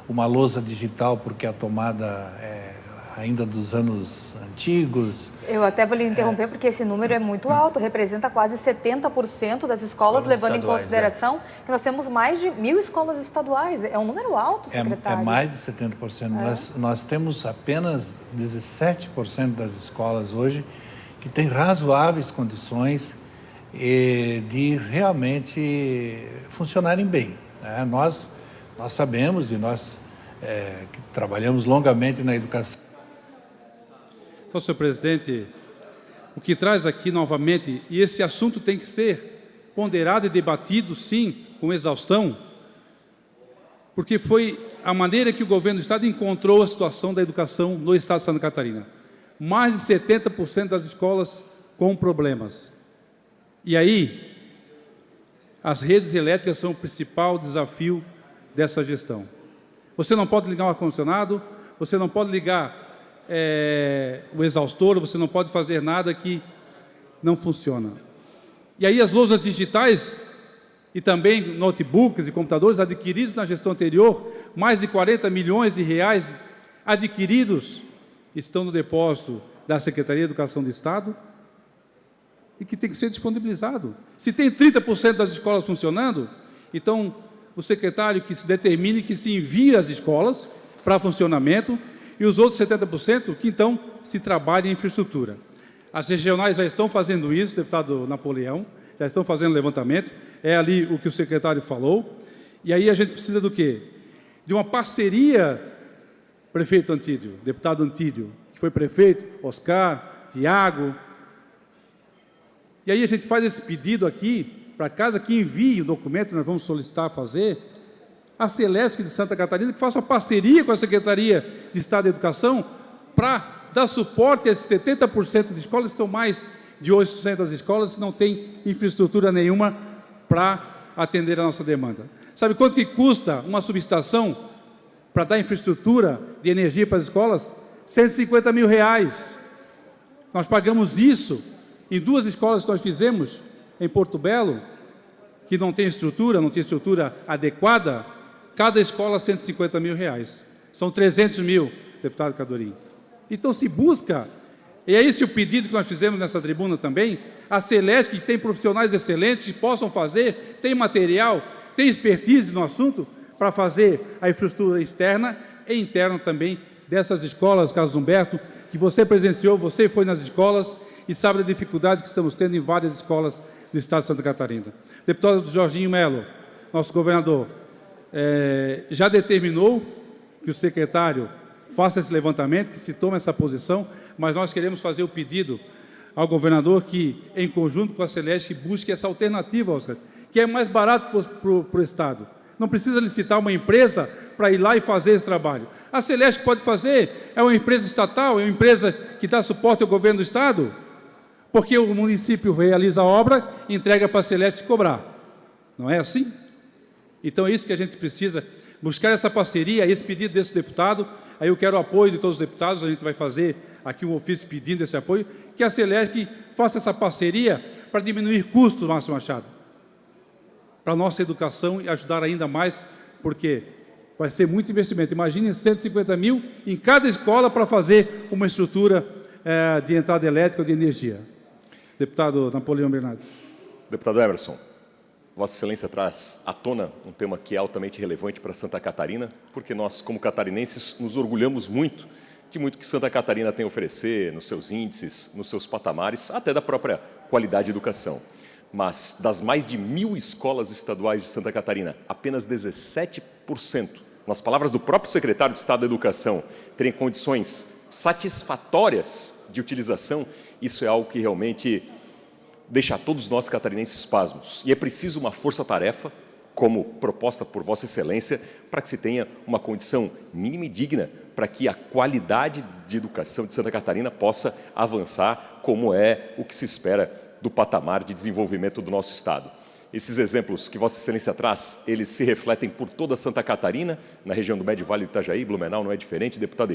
uma lousa digital, porque a tomada é ainda dos anos antigos. Eu até vou lhe interromper, porque esse número é muito alto, representa quase 70% das escolas, levando em consideração que nós temos mais de 1.000 escolas estaduais. É um número alto, secretário. É mais de 70%. Nós temos apenas 17% das escolas hoje que têm razoáveis condições de realmente funcionarem bem, né? Nós sabemos, e nós que trabalhamos longamente na educação. Então, senhor presidente, o que traz aqui novamente, e esse assunto tem que ser ponderado e debatido, sim, com exaustão, porque foi a maneira que o governo do Estado encontrou a situação da educação no Estado de Santa Catarina. Mais de 70% das escolas com problemas. E aí, as redes elétricas são o principal desafio dessa gestão. Você não pode ligar um ar-condicionado, você não pode ligar o exaustor, você não pode fazer nada que não funciona. E aí as lousas digitais e também notebooks e computadores adquiridos na gestão anterior, mais de 40 milhões de reais adquiridos, estão no depósito da Secretaria de Educação do Estado e que tem que ser disponibilizado. Se tem 30% das escolas funcionando, então o secretário que se determine que se envie as escolas para funcionamento e os outros 70% que, então, se trabalhem em infraestrutura. As regionais já estão fazendo isso, deputado Napoleão, já estão fazendo levantamento, é ali o que o secretário falou, E aí a gente precisa do quê? De uma parceria, prefeito Antídio, deputado Antídio, que foi prefeito, Oscar, Tiago. E aí a gente faz esse pedido aqui, para casa que envie o documento que nós vamos solicitar fazer, a Celesc de Santa Catarina, que faça uma parceria com a Secretaria de Estado da Educação para dar suporte a esses 70% de escolas, que são mais de 800 escolas que não têm infraestrutura nenhuma para atender a nossa demanda. Sabe quanto que custa uma subestação para dar infraestrutura de energia para as escolas? R$150 mil. Nós pagamos isso em 2 escolas que nós fizemos em Porto Belo, que não tem estrutura adequada. Cada escola R$150 mil. São 300 mil, deputado Cadorim. Então se busca, e é esse o pedido que nós fizemos nessa tribuna também, a Celesc, que tem profissionais excelentes que possam fazer, tem material, tem expertise no assunto, para fazer a infraestrutura externa e interna também dessas escolas, Carlos Humberto, que você presenciou, você foi nas escolas e sabe da dificuldade que estamos tendo em várias escolas do estado de Santa Catarina. Deputado Jorginho Melo, nosso governador, já determinou que o secretário faça esse levantamento, que se tome essa posição, mas nós queremos fazer o pedido ao governador que, em conjunto com a Celesc, busque essa alternativa, Oscar, que é mais barato para o Estado. Não precisa licitar uma empresa para ir lá e fazer esse trabalho. A Celesc pode fazer, é uma empresa estatal, é uma empresa que dá suporte ao governo do Estado, porque o município realiza a obra e entrega para a Celesc cobrar. Não é assim? Então é isso que a gente precisa, buscar essa parceria, esse pedido desse deputado. Aí eu quero o apoio de todos os deputados, a gente vai fazer aqui um ofício pedindo esse apoio, que a Celesc faça essa parceria para diminuir custos, Márcio Machado, para a nossa educação e ajudar ainda mais, porque vai ser muito investimento. Imagine 150 mil em cada escola para fazer uma estrutura de entrada elétrica ou de energia. Deputado Napoleão Bernardes. Deputado Emerson, Vossa Excelência traz à tona um tema que é altamente relevante para Santa Catarina, porque nós, como catarinenses, nos orgulhamos muito de muito que Santa Catarina tem a oferecer nos seus índices, nos seus patamares, até da própria qualidade de educação. Mas das mais de 1.000 escolas estaduais de Santa Catarina, apenas 17%, nas palavras do próprio secretário de Estado da Educação, terem condições satisfatórias de utilização. Isso é algo que realmente deixa todos nós catarinenses pasmos. E é preciso uma força-tarefa, como proposta por Vossa Excelência, para que se tenha uma condição mínima e digna para que a qualidade de educação de Santa Catarina possa avançar, como é o que se espera do patamar de desenvolvimento do nosso Estado. Esses exemplos que Vossa Excelência traz, eles se refletem por toda Santa Catarina, na região do Médio Vale do Itajaí, Blumenau não é diferente, deputado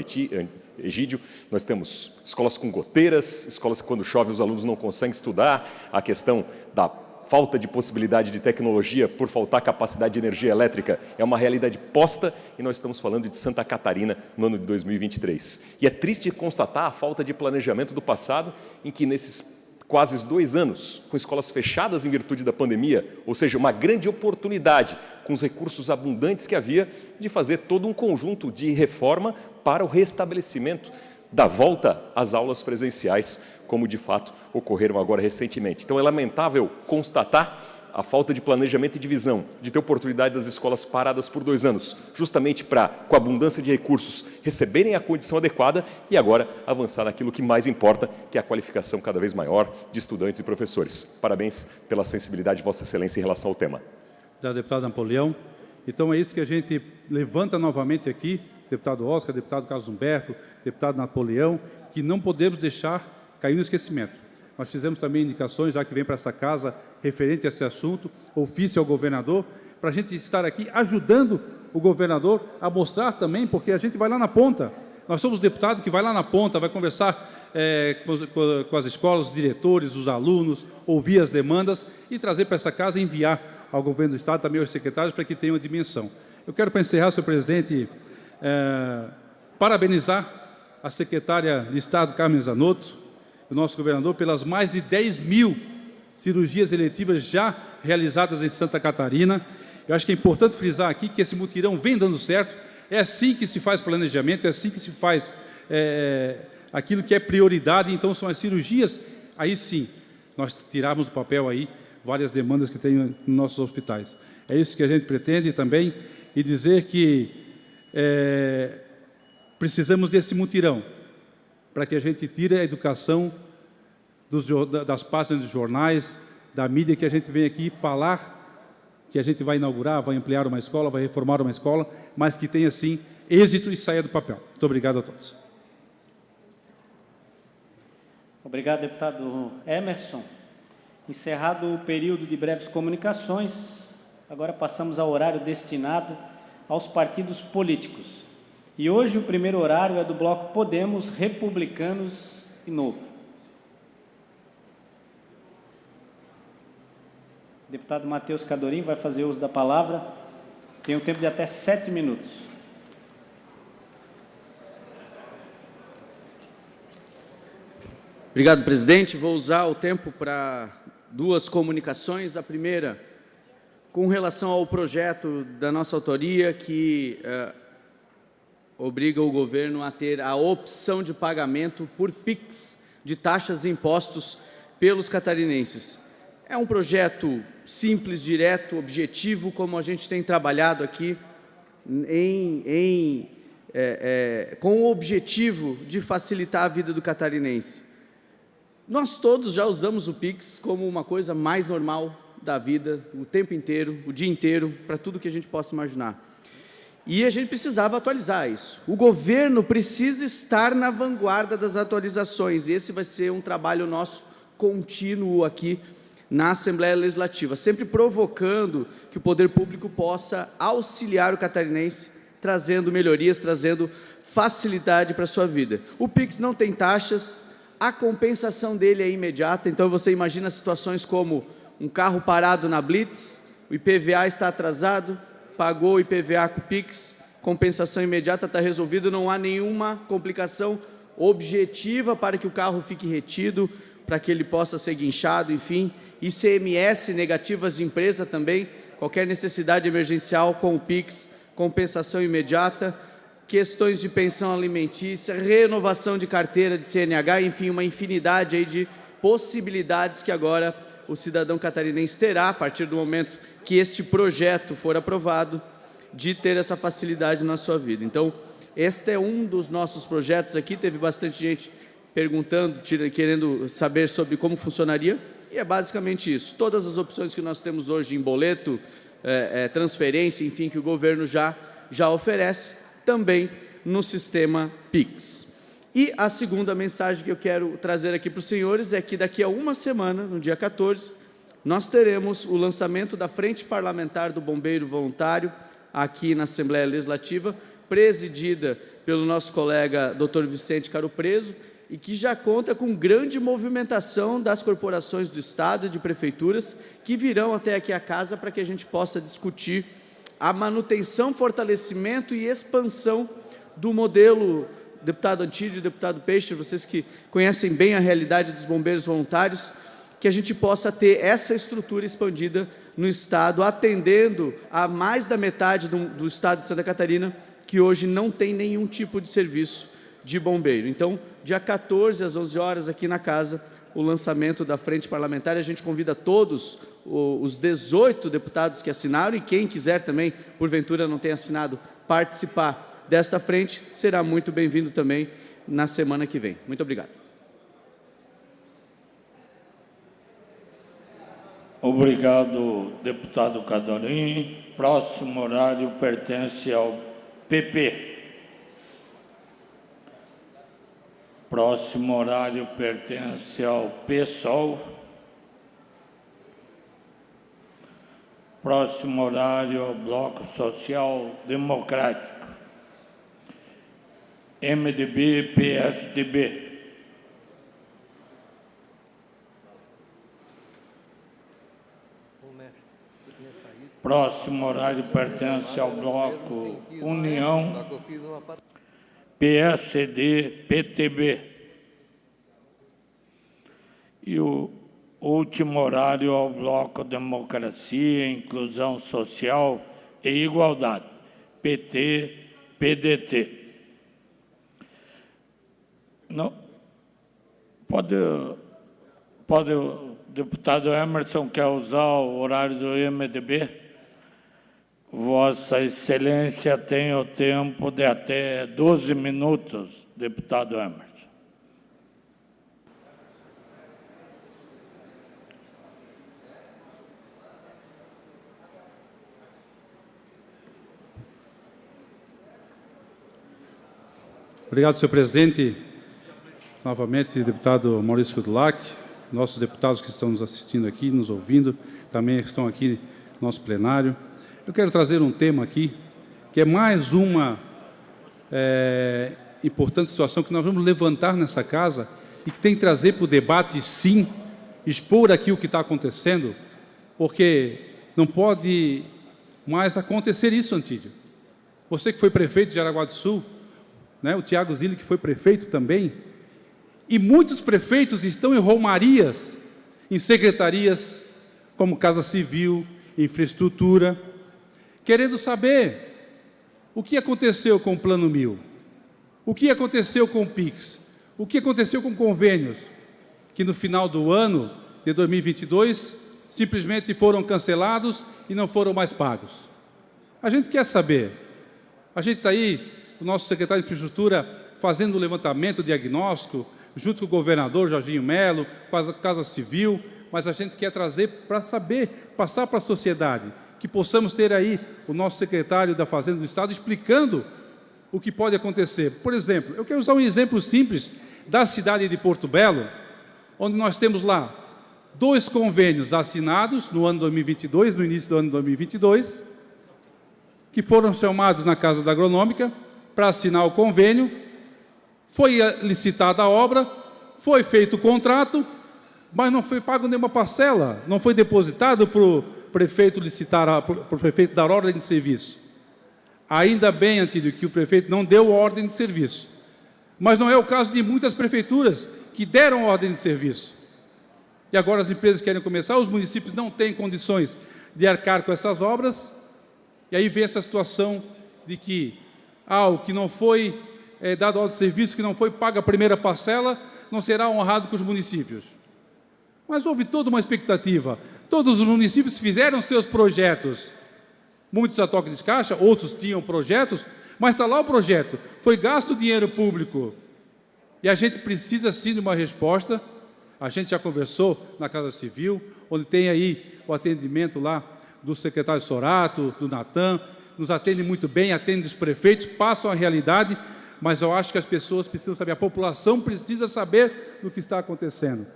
Egídio, nós temos escolas com goteiras, escolas que quando chove os alunos não conseguem estudar, a questão da falta de possibilidade de tecnologia por faltar capacidade de energia elétrica é uma realidade posta e nós estamos falando de Santa Catarina no ano de 2023. E é triste constatar a falta de planejamento do passado, em que nesses quase 2 anos, com escolas fechadas em virtude da pandemia, ou seja, uma grande oportunidade, com os recursos abundantes que havia, de fazer todo um conjunto de reforma para o restabelecimento da volta às aulas presenciais, como de fato ocorreram agora recentemente. Então é lamentável constatar a falta de planejamento e de visão, de ter oportunidade das escolas paradas por 2 anos, justamente para, com a abundância de recursos, receberem a condição adequada e agora avançar naquilo que mais importa, que é a qualificação cada vez maior de estudantes e professores. Parabéns pela sensibilidade de Vossa Excelência em relação ao tema. Da deputada Napoleão. Então é isso que a gente levanta novamente aqui, deputado Oscar, deputado Carlos Humberto, deputado Napoleão, que não podemos deixar cair no esquecimento. Nós fizemos também indicações, já que vem para essa casa, referente a esse assunto, ofício ao governador, para a gente estar aqui ajudando o governador a mostrar também, porque a gente vai lá na ponta. Nós somos deputados que vai lá na ponta, vai conversar com as escolas, os diretores, os alunos, ouvir as demandas e trazer para essa casa e enviar ao governo do Estado, também aos secretários, para que tenham uma dimensão. Eu quero, para encerrar, senhor presidente, parabenizar a secretária de Estado, Carmen Zanotto, o nosso governador, pelas mais de 10.000 cirurgias eletivas já realizadas em Santa Catarina. Eu acho que é importante frisar aqui que esse mutirão vem dando certo, é assim que se faz planejamento, é assim que se faz aquilo que é prioridade. Então são as cirurgias, aí sim, nós tiramos do papel aí várias demandas que tem nos nossos hospitais. É isso que a gente pretende também, e dizer que precisamos desse mutirão para que a gente tire a educação das páginas dos jornais, da mídia, que a gente vem aqui falar que a gente vai inaugurar, vai ampliar uma escola, vai reformar uma escola, mas que tenha, sim, êxito e saia do papel. Muito obrigado a todos. Obrigado, deputado Emerson. Encerrado o período de breves comunicações, agora passamos ao horário destinado aos partidos políticos. E hoje o primeiro horário é do bloco Podemos, Republicanos e Novo. Deputado Matheus Cadorim vai fazer uso da palavra. Tem um tempo de até 7 minutos. Obrigado, presidente. Vou usar o tempo para 2 comunicações. A primeira, com relação ao projeto da nossa autoria, que obriga o governo a ter a opção de pagamento por PIX de taxas e impostos pelos catarinenses. É um projeto simples, direto, objetivo, como a gente tem trabalhado aqui, com o objetivo de facilitar a vida do catarinense. Nós todos já usamos o PIX como uma coisa mais normal da vida, o tempo inteiro, o dia inteiro, para tudo que a gente possa imaginar. E a gente precisava atualizar isso. O governo precisa estar na vanguarda das atualizações, e esse vai ser um trabalho nosso contínuo aqui na Assembleia Legislativa, sempre provocando que o poder público possa auxiliar o catarinense, trazendo melhorias, trazendo facilidade para a sua vida. O PIX não tem taxas, a compensação dele é imediata, então você imagina situações como um carro parado na Blitz, o IPVA está atrasado, pagou o IPVA com o PIX, compensação imediata, está resolvido, não há nenhuma complicação objetiva para que o carro fique retido, para que ele possa ser guinchado, enfim. ICMS negativas de empresa também, qualquer necessidade emergencial com o PIX, compensação imediata, questões de pensão alimentícia, renovação de carteira de CNH, enfim, uma infinidade aí de possibilidades que agora o cidadão catarinense terá, a partir do momento que este projeto for aprovado, de ter essa facilidade na sua vida. Então, este é um dos nossos projetos aqui, teve bastante gente perguntando, querendo saber sobre como funcionaria, e é basicamente isso. Todas as opções que nós temos hoje em boleto, transferência, enfim, que o governo já oferece, também no sistema PIX. E a segunda mensagem que eu quero trazer aqui para os senhores é que daqui a uma semana, no dia 14, nós teremos o lançamento da Frente Parlamentar do Bombeiro Voluntário aqui na Assembleia Legislativa, presidida pelo nosso colega Dr. Vicente Caro Preso, e que já conta com grande movimentação das corporações do Estado e de prefeituras que virão até aqui a casa para que a gente possa discutir a manutenção, fortalecimento e expansão do modelo. Deputado Antídio, deputado Peixe, vocês que conhecem bem a realidade dos bombeiros voluntários, que a gente possa ter essa estrutura expandida no Estado, atendendo a mais da metade do Estado de Santa Catarina, que hoje não tem nenhum tipo de serviço de bombeiro. Então, dia 14 às 11 horas aqui na casa, o lançamento da Frente Parlamentar. A gente convida todos os 18 deputados que assinaram, e quem quiser também, porventura não tenha assinado, participar desta frente, será muito bem-vindo também na semana que vem. Muito obrigado. Obrigado, deputado Cadorim. Próximo horário pertence ao PP. Próximo horário pertence ao PSOL. Próximo horário ao Bloco Social Democrático. MDB, PSDB. Próximo horário pertence ao Bloco União, PSD, PTB. E o último horário ao Bloco Democracia, Inclusão Social e Igualdade, PT, PDT. Não, pode o deputado Emerson quer usar o horário do MDB? Vossa Excelência tem o tempo de até 12 minutos, deputado Emerson. Obrigado, senhor presidente. Novamente, deputado Maurício Kudlak, nossos deputados que estão nos assistindo aqui, nos ouvindo, também estão aqui no nosso plenário. Eu quero trazer um tema aqui, que é mais uma importante situação que nós vamos levantar nessa casa e que tem que trazer para o debate, sim, expor aqui o que está acontecendo, porque não pode mais acontecer isso, Antídio. Você que foi prefeito de Jaraguá do Sul, né, o Tiago Zilli, que foi prefeito também, e muitos prefeitos estão em romarias, em secretarias, como Casa Civil, Infraestrutura, querendo saber o que aconteceu com o Plano 1000, o que aconteceu com o PIX, o que aconteceu com convênios, que no final do ano de 2022 simplesmente foram cancelados e não foram mais pagos. A gente quer saber. A gente está aí, o nosso secretário de Infraestrutura, fazendo o levantamento, o diagnóstico, junto com o governador Jorginho Melo, com a Casa Civil, mas a gente quer trazer para saber, passar para a sociedade, que possamos ter aí o nosso secretário da Fazenda do Estado explicando o que pode acontecer. Por exemplo, eu quero usar um exemplo simples da cidade de Porto Belo, onde nós temos lá 2 convênios assinados no ano 2022, no início do ano 2022, que foram chamados na Casa da Agronômica para assinar o convênio, foi licitada a obra, foi feito o contrato, mas não foi pago nenhuma parcela, não foi depositado para o prefeito licitar, para o prefeito dar ordem de serviço. Ainda bem, Antídio, que o prefeito não deu ordem de serviço. Mas não é o caso de muitas prefeituras que deram ordem de serviço. E agora as empresas querem começar, os municípios não têm condições de arcar com essas obras, e aí vem essa situação de que, o que não foi dado ordem de serviço, que não foi paga a primeira parcela, não será honrado com os municípios. Mas houve toda uma expectativa. Todos os municípios fizeram seus projetos. Muitos a toque de caixa, outros tinham projetos, mas está lá o projeto. Foi gasto dinheiro público. E a gente precisa, sim, de uma resposta. A gente já conversou na Casa Civil, onde tem aí o atendimento lá do secretário Sorato, do Natan, nos atende muito bem, atende os prefeitos, passam a realidade, mas eu acho que as pessoas precisam saber, a população precisa saber do que está acontecendo.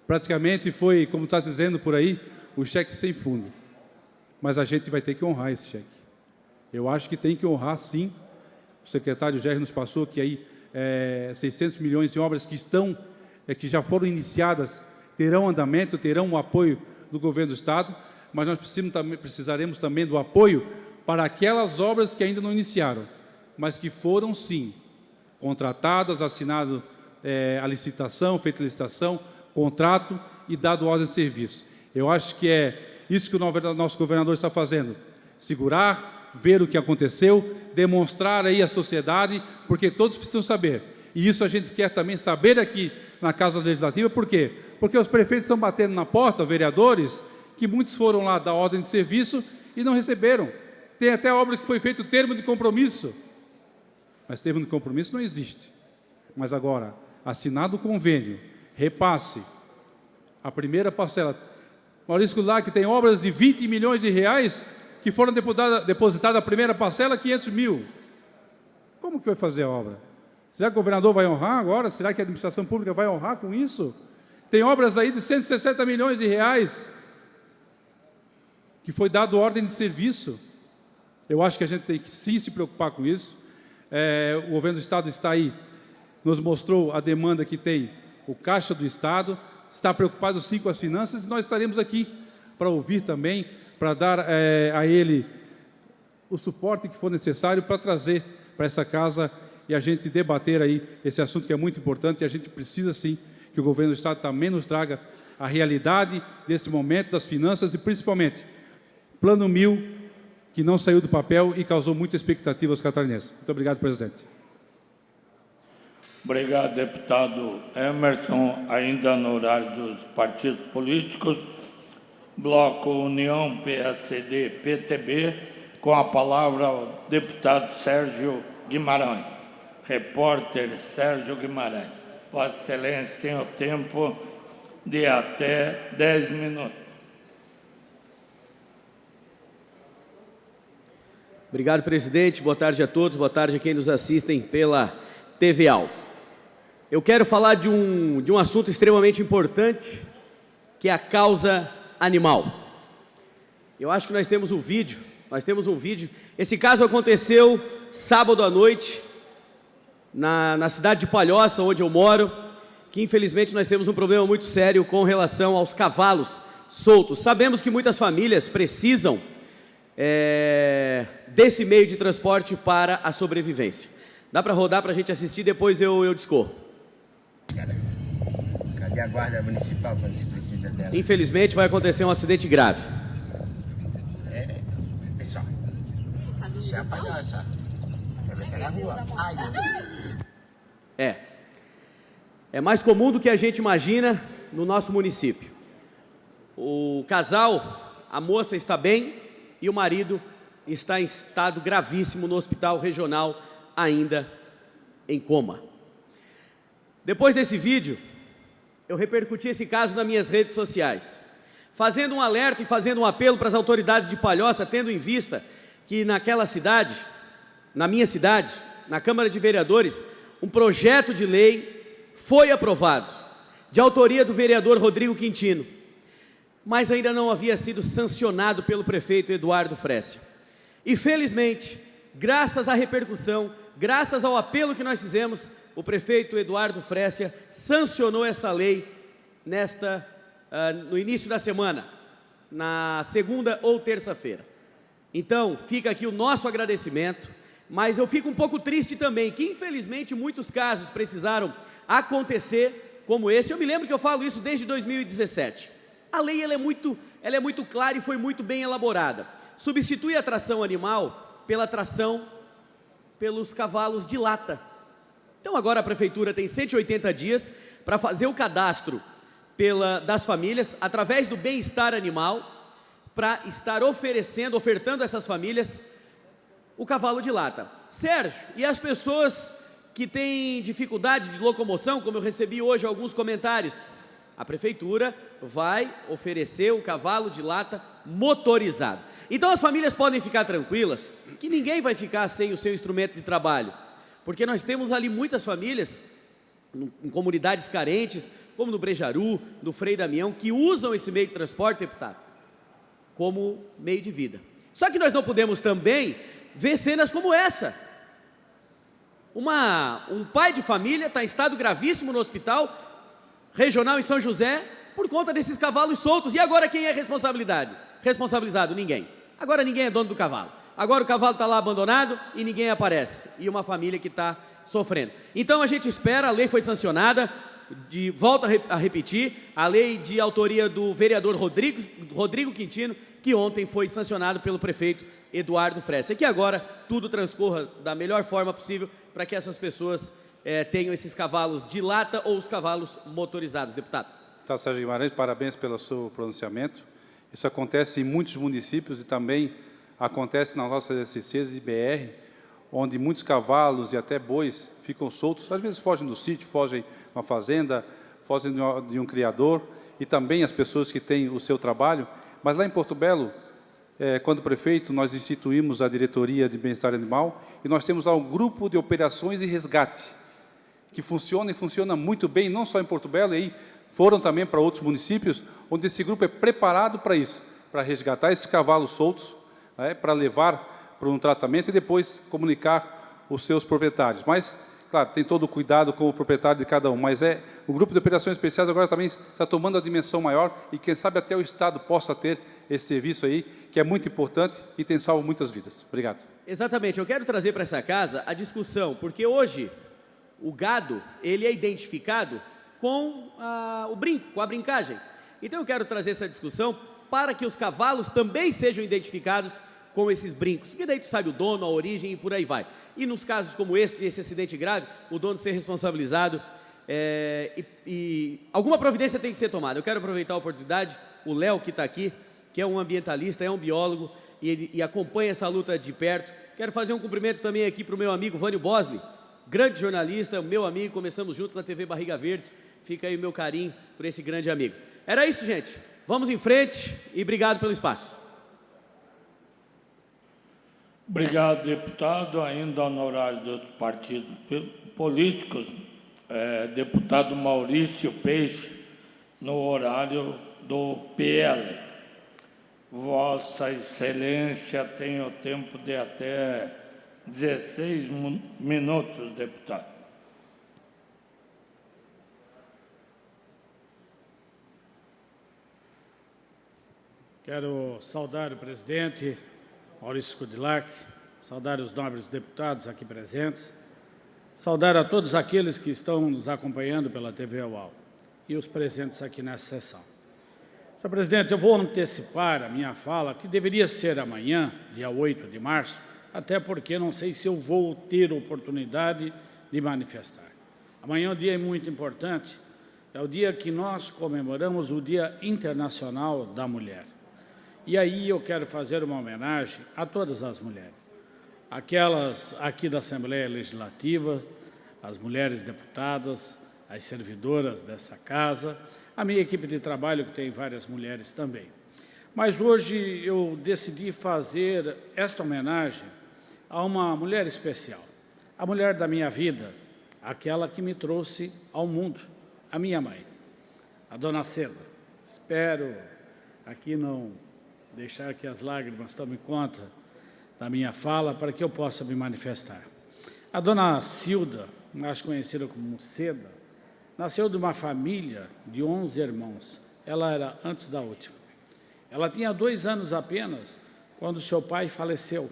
Praticamente foi, como está dizendo por aí, o cheque sem fundo. Mas a gente vai ter que honrar esse cheque. Eu acho que tem que honrar, sim. O secretário Gerry nos passou que aí 600 milhões em obras que estão, que já foram iniciadas, terão andamento, terão o apoio do governo do Estado, mas nós precisaremos também do apoio para aquelas obras que ainda não iniciaram, mas que foram, sim, contratadas, assinado a licitação, feita a licitação, contrato e dado ordem de serviço. Eu acho que é isso que o nosso governador está fazendo, segurar, ver o que aconteceu, demonstrar aí à sociedade, porque todos precisam saber. E isso a gente quer também saber aqui na Casa Legislativa, por quê? Porque os prefeitos estão batendo na porta, vereadores, que muitos foram lá dar ordem de serviço e não receberam. Tem até obra que foi feito termo de compromisso, mas termo de compromisso não existe. Mas agora, assinado o convênio, repasse, a primeira parcela. Maurício Kudlak, tem obras de 20 milhões de reais que foram depositadas a primeira parcela, 500 mil. Como que vai fazer a obra? Será que o governador vai honrar agora? Será que a administração pública vai honrar com isso? Tem obras aí de 160 milhões de reais que foi dado ordem de serviço. Eu acho que a gente tem que sim se preocupar com isso. O governo do Estado está aí, nos mostrou a demanda que tem o Caixa do Estado, está preocupado sim com as finanças, e nós estaremos aqui para ouvir também, para dar a ele o suporte que for necessário para trazer para essa casa e a gente debater aí esse assunto que é muito importante, e a gente precisa sim que o governo do Estado também nos traga a realidade desse momento das finanças e principalmente Plano 1000, que não saiu do papel e causou muita expectativa aos catarinenses. Muito obrigado, presidente. Obrigado, deputado Emerson. Ainda no horário dos partidos políticos, Bloco União, PSD, PTB, Com a palavra o deputado Sérgio Guimarães. Repórter Sérgio Guimarães. Vossa Excelência tem o tempo de até 10 minutos. Obrigado, presidente. Boa tarde a todos. Boa tarde a quem nos assistem pela TVAL. Eu quero falar de um assunto extremamente importante, que é a causa animal. Eu acho que nós temos um vídeo. Esse caso aconteceu sábado à noite, na cidade de Palhoça, onde eu moro, que infelizmente nós temos um problema muito sério com relação aos cavalos soltos. Sabemos que muitas famílias precisam desse meio de transporte para a sobrevivência. Dá para rodar para a gente assistir, depois eu discorro. Cadê a guarda municipal quando se precisa dela? Infelizmente vai acontecer um acidente grave. Pessoal, isso é a palhoça. Atravessar a rua. Ai, meu Deus. É mais comum do que a gente imagina no nosso município. O casal, a moça está bem e o marido está em estado gravíssimo no hospital regional, ainda em coma. Depois desse vídeo, eu repercuti esse caso nas minhas redes sociais, fazendo um alerta e fazendo um apelo para as autoridades de Palhoça, tendo em vista que naquela cidade, na minha cidade, na Câmara de Vereadores, um projeto de lei foi aprovado, de autoria do vereador Rodrigo Quintino, mas ainda não havia sido sancionado pelo prefeito Eduardo Frecia. E felizmente, graças à repercussão, graças ao apelo que nós fizemos, o prefeito Eduardo Frecia sancionou essa lei no início da semana, na segunda ou terça-feira. Então, fica aqui o nosso agradecimento, mas eu fico um pouco triste também, que infelizmente muitos casos precisaram acontecer como esse. Eu me lembro que eu falo isso desde 2017. A lei ela é muito clara e foi muito bem elaborada. Substitui a tração animal pela tração pelos cavalos de lata. Então agora a prefeitura tem 180 dias para fazer o cadastro das famílias, através do bem-estar animal, para estar ofertando a essas famílias o cavalo de lata. Sérgio, e as pessoas que têm dificuldade de locomoção, como eu recebi hoje alguns comentários, a prefeitura vai oferecer o cavalo de lata motorizado. Então as famílias podem ficar tranquilas, que ninguém vai ficar sem o seu instrumento de trabalho, porque nós temos ali muitas famílias, em comunidades carentes, como no Brejaru, no Frei Damião, que usam esse meio de transporte, deputado, como meio de vida. Só que nós não podemos também ver cenas como essa. Um pai de família está em estado gravíssimo no hospital regional em São José, por conta desses cavalos soltos. E agora quem é responsabilizado? Ninguém. Agora ninguém é dono do cavalo. Agora o cavalo está lá abandonado e ninguém aparece. E uma família que está sofrendo. Então a gente espera, a lei foi sancionada, volto a repetir, a lei de autoria do vereador Rodrigo Quintino, que ontem foi sancionado pelo prefeito Eduardo Frecia. Que agora tudo transcorra da melhor forma possível para que essas pessoas tenham esses cavalos de lata ou os cavalos motorizados, deputado. Tá, Sérgio Guimarães, parabéns pelo seu pronunciamento. Isso acontece em muitos municípios e também acontece nas nossas SCCs e BR, onde muitos cavalos e até bois ficam soltos, às vezes fogem do sítio, fogem de uma fazenda, fogem de um criador, e também as pessoas que têm o seu trabalho. Mas lá em Porto Belo, quando prefeito, nós instituímos a Diretoria de Bem-Estar Animal e nós temos lá um grupo de operações e resgate, que funciona e funciona muito bem, não só em Porto Belo, e aí foram também para outros municípios, onde esse grupo é preparado para isso, para resgatar esses cavalos soltos, para levar para um tratamento e depois comunicar os seus proprietários. Mas, claro, tem todo o cuidado com o proprietário de cada um, mas o grupo de operações especiais agora também está tomando a dimensão maior e quem sabe até o Estado possa ter esse serviço aí, que é muito importante e tem salvo muitas vidas. Obrigado. Exatamente, eu quero trazer para essa casa a discussão, porque hoje o gado, ele é identificado com o brinco, com a brincagem. Então eu quero trazer essa discussão para que os cavalos também sejam identificados com esses brincos, que daí tu sabe o dono, a origem e por aí vai. E nos casos como esse acidente grave, o dono ser responsabilizado e alguma providência tem que ser tomada. Eu quero aproveitar a oportunidade, o Léo que está aqui, que é um ambientalista, é um biólogo, e acompanha essa luta de perto. Quero fazer um cumprimento também aqui para o meu amigo Vânio Bosley, grande jornalista, meu amigo, começamos juntos na TV Barriga Verde. Fica aí o meu carinho por esse grande amigo. Era isso, gente. Vamos em frente e obrigado pelo espaço. Obrigado, deputado. Ainda no horário dos partidos políticos, deputado Maurício Peixe, no horário do PL. Vossa Excelência tem o tempo de até 16 minutos, deputado. Quero saudar o presidente Maurício Kudilac, saudar os nobres deputados aqui presentes, saudar a todos aqueles que estão nos acompanhando pela TV UAU e os presentes aqui nessa sessão. Senhor presidente, eu vou antecipar a minha fala, que deveria ser amanhã, dia 8 de março, até porque não sei se eu vou ter oportunidade de manifestar. Amanhã é um dia muito importante, é o dia que nós comemoramos o Dia Internacional da Mulher. E aí eu quero fazer uma homenagem a todas as mulheres, aquelas aqui da Assembleia Legislativa, as mulheres deputadas, as servidoras dessa casa, a minha equipe de trabalho, que tem várias mulheres também. Mas hoje eu decidi fazer esta homenagem a uma mulher especial, a mulher da minha vida, aquela que me trouxe ao mundo, a minha mãe, a dona Seda. Espero aqui não deixar que as lágrimas tomem conta da minha fala para que eu possa me manifestar. A dona Cilda, mais conhecida como Seda, nasceu de uma família de 11 irmãos. Ela era antes da última. Ela tinha 2 anos apenas quando seu pai faleceu.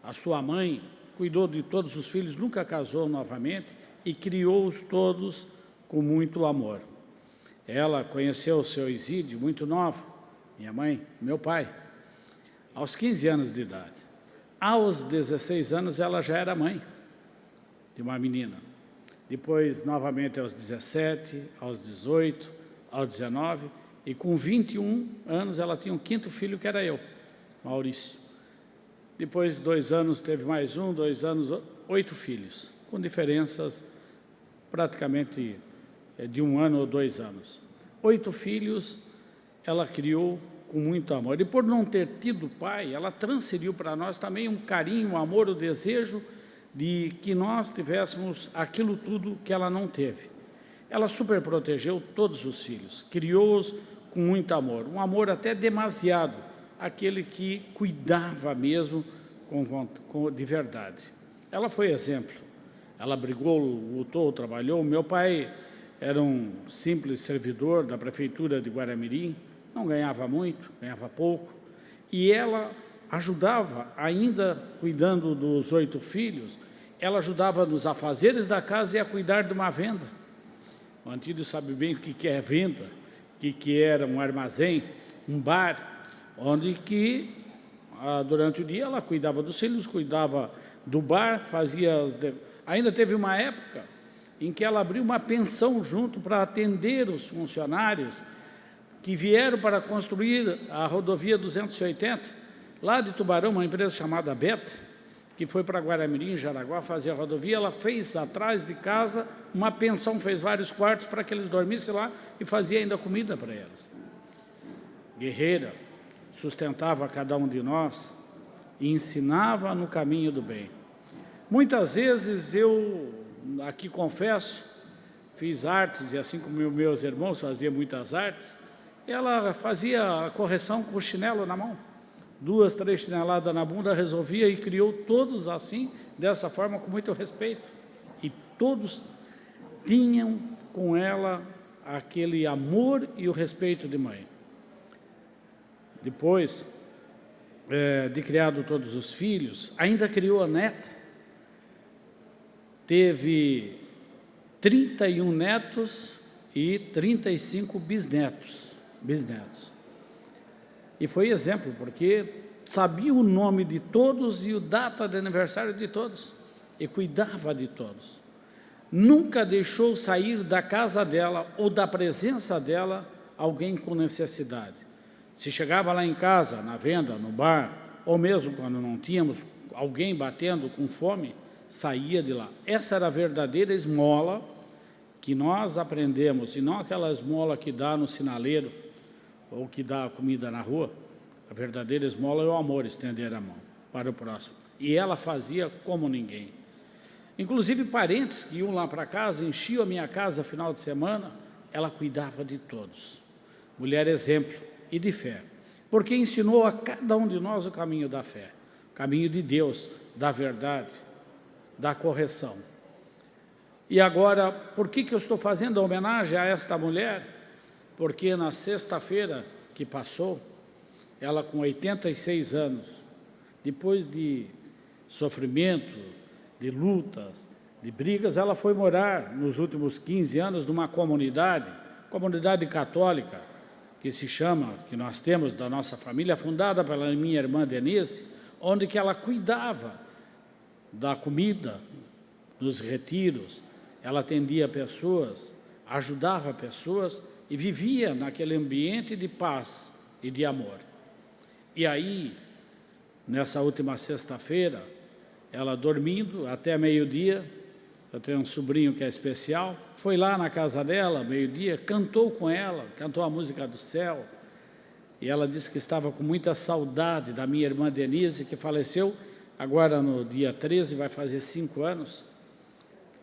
A sua mãe cuidou de todos os filhos, nunca casou novamente e criou-os todos com muito amor. Ela conheceu o seu Isídio muito nova, minha mãe, meu pai, aos 15 anos de idade. Aos 16 anos, ela já era mãe de uma menina. Depois, novamente, aos 17, aos 18, aos 19, e com 21 anos, ela tinha um 5º filho, que era eu, Maurício. Depois, 2 anos, teve mais 1, 2 anos, 8 filhos, com diferenças praticamente de 1 ano ou 2 anos. 8 filhos ela criou com muito amor. E por não ter tido pai, ela transferiu para nós também um carinho, um amor, o desejo de que nós tivéssemos aquilo tudo que ela não teve. Ela superprotegeu todos os filhos, criou-os com muito amor, um amor até demasiado, aquele que cuidava mesmo de verdade. Ela foi exemplo, ela brigou, lutou, trabalhou. Meu pai era um simples servidor da prefeitura de Guaramirim, não ganhava muito, ganhava pouco, e ela ajudava, ainda cuidando dos 8 filhos, ela ajudava nos afazeres da casa e a cuidar de uma venda. O Antídio sabe bem o que é venda, o que era um armazém, um bar, onde que, durante o dia, ela cuidava dos filhos, cuidava do bar, fazia... Ainda teve uma época em que ela abriu uma pensão junto para atender os funcionários que vieram para construir a rodovia 280, lá de Tubarão, uma empresa chamada Beta, que foi para Guaramirim, Jaraguá, fazer a rodovia. Ela fez atrás de casa uma pensão, fez vários quartos para que eles dormissem lá e fazia ainda comida para eles. Guerreira, sustentava cada um de nós e ensinava no caminho do bem. Muitas vezes eu, aqui confesso, fiz artes, e assim como meus irmãos faziam muitas artes, ela fazia a correção com o chinelo na mão. 2, 3 chineladas na bunda, resolvia e criou todos assim, dessa forma, com muito respeito. E todos tinham com ela aquele amor e o respeito de mãe. Depois de criado todos os filhos, ainda criou a neta. Teve 31 netos e 35 bisnetos. E foi exemplo, porque sabia o nome de todos e a data de aniversário de todos, e cuidava de todos. Nunca deixou sair da casa dela ou da presença dela alguém com necessidade. Se chegava lá em casa, na venda, no bar, ou mesmo quando não tínhamos alguém batendo com fome, saía de lá. Essa era a verdadeira esmola que nós aprendemos, e não aquela esmola que dá no sinaleiro ou que dá comida na rua. A verdadeira esmola é o amor, estender a mão para o próximo. E ela fazia como ninguém. Inclusive, parentes que iam lá para casa, enchiam a minha casa no final de semana, ela cuidava de todos. Mulher exemplo e de fé, porque ensinou a cada um de nós o caminho da fé, o caminho de Deus, da verdade, da correção. E agora, por que eu estou fazendo a homenagem a esta mulher? Porque na sexta-feira que passou, ela com 86 anos, depois de sofrimento, de lutas, de brigas, ela foi morar nos últimos 15 anos numa comunidade católica, que nós temos da nossa família, fundada pela minha irmã Denise, onde que ela cuidava da comida, dos retiros, ela atendia pessoas, ajudava pessoas e vivia naquele ambiente de paz e de amor. E aí, nessa última sexta-feira, ela dormindo até meio-dia, eu tenho um sobrinho que é especial, foi lá na casa dela, meio-dia, cantou com ela, cantou a música do céu, e ela disse que estava com muita saudade da minha irmã Denise, que faleceu agora no dia 13, vai fazer 5 anos,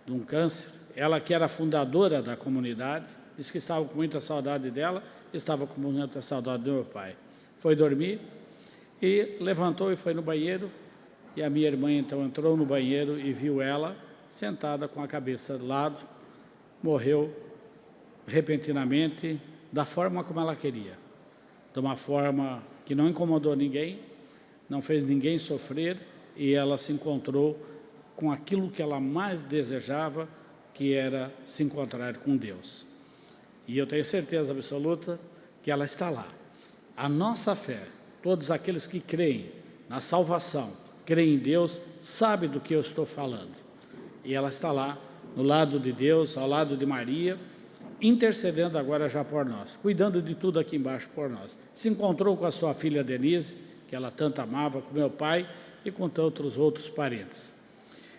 de um câncer. Ela que era fundadora da comunidade, disse que estava com muita saudade dela, estava com muita saudade do meu pai. Foi dormir e levantou e foi no banheiro, e a minha irmã, então, entrou no banheiro e viu ela sentada com a cabeça de lado, morreu repentinamente, da forma como ela queria, de uma forma que não incomodou ninguém, não fez ninguém sofrer, e ela se encontrou com aquilo que ela mais desejava, que era se encontrar com Deus. E eu tenho certeza absoluta que ela está lá. A nossa fé, todos aqueles que creem na salvação, creem em Deus, sabem do que eu estou falando. E ela está lá, no lado de Deus, ao lado de Maria, intercedendo agora já por nós, cuidando de tudo aqui embaixo por nós. Se encontrou com a sua filha Denise, que ela tanto amava, com meu pai e com tantos outros parentes.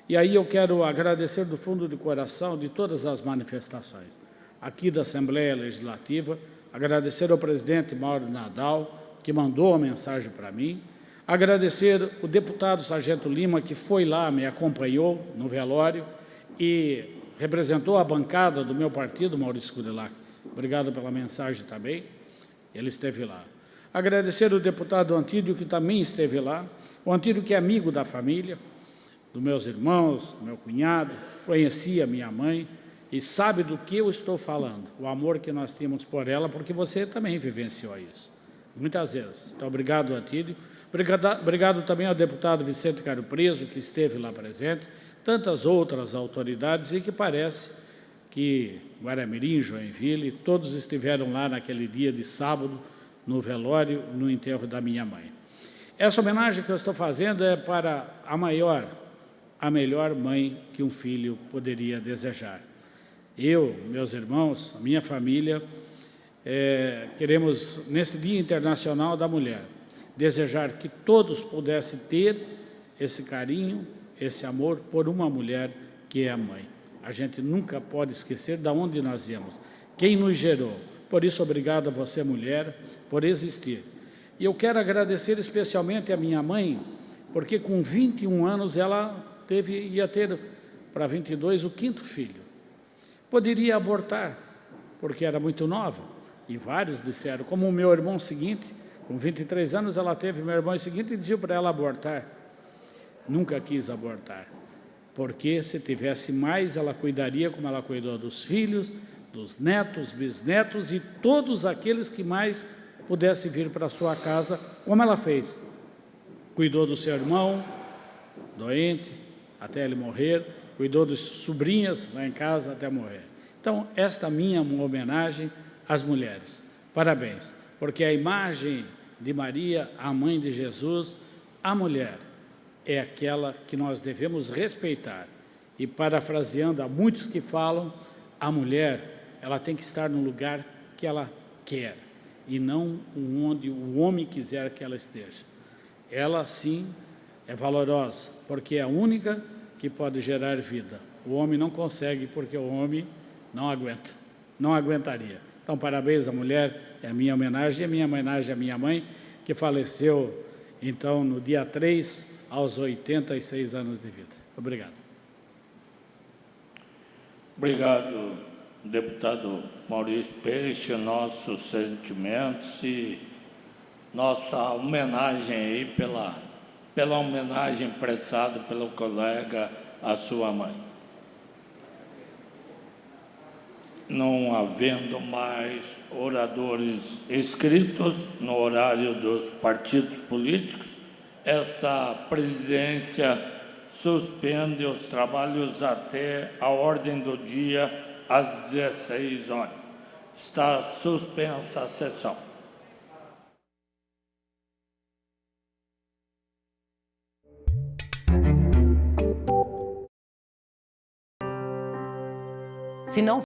E aí eu quero agradecer do fundo do coração de todas as manifestações, aqui da Assembleia Legislativa, agradecer ao presidente Mauro Nadal, que mandou a mensagem para mim, agradecer o deputado Sargento Lima, que foi lá, me acompanhou no velório e representou a bancada do meu partido, Maurício Kudelak. Obrigado pela mensagem também, ele esteve lá. Agradecer o deputado Antídio, que também esteve lá, o Antídio que é amigo da família, dos meus irmãos, do meu cunhado, conhecia minha mãe e sabe do que eu estou falando, o amor que nós tínhamos por ela, porque você também vivenciou isso, muitas vezes. Então, obrigado, Antídio. Obrigado também ao deputado Vicente Caro Preso, que esteve lá presente, tantas outras autoridades, e que parece que Guaramirim, Joinville, todos estiveram lá naquele dia de sábado, no velório, no enterro da minha mãe. Essa homenagem que eu estou fazendo é para a melhor mãe que um filho poderia desejar. Eu, meus irmãos, a minha família, queremos, nesse Dia Internacional da Mulher, desejar que todos pudessem ter esse carinho, esse amor por uma mulher que é a mãe. A gente nunca pode esquecer de onde nós viemos, quem nos gerou. Por isso, obrigado a você, mulher, por existir. E eu quero agradecer especialmente a minha mãe, porque com 21 anos ela ia ter, para 22, o 5º filho. Poderia abortar, porque era muito nova, e vários disseram, como o meu irmão seguinte, com 23 anos ela teve meu irmão seguinte e dizia para ela abortar. Nunca quis abortar, porque se tivesse mais, ela cuidaria como ela cuidou dos filhos, dos netos, bisnetos e todos aqueles que mais pudessem vir para a sua casa, como ela fez. Cuidou do seu irmão, doente, até ele morrer, cuidou das sobrinhas lá em casa até morrer. Então, esta minha homenagem às mulheres. Parabéns. Porque a imagem de Maria, a mãe de Jesus, a mulher, é aquela que nós devemos respeitar. E parafraseando a muitos que falam, a mulher, ela tem que estar no lugar que ela quer, e não onde o homem quiser que ela esteja. ela sim é valorosa, porque é a única que pode gerar vida. O homem não consegue, porque o homem não aguenta, não aguentaria. Então, parabéns à mulher, é a minha homenagem à minha mãe, que faleceu, então, no dia 3, aos 86 anos de vida. Obrigado. Obrigado, deputado Maurício Peixe, nossos sentimentos e nossa homenagem aí pela homenagem prestada pelo colega à sua mãe. Não havendo mais oradores inscritos no horário dos partidos políticos, essa presidência suspende os trabalhos até a ordem do dia às 16 horas. Está suspensa a sessão. Se não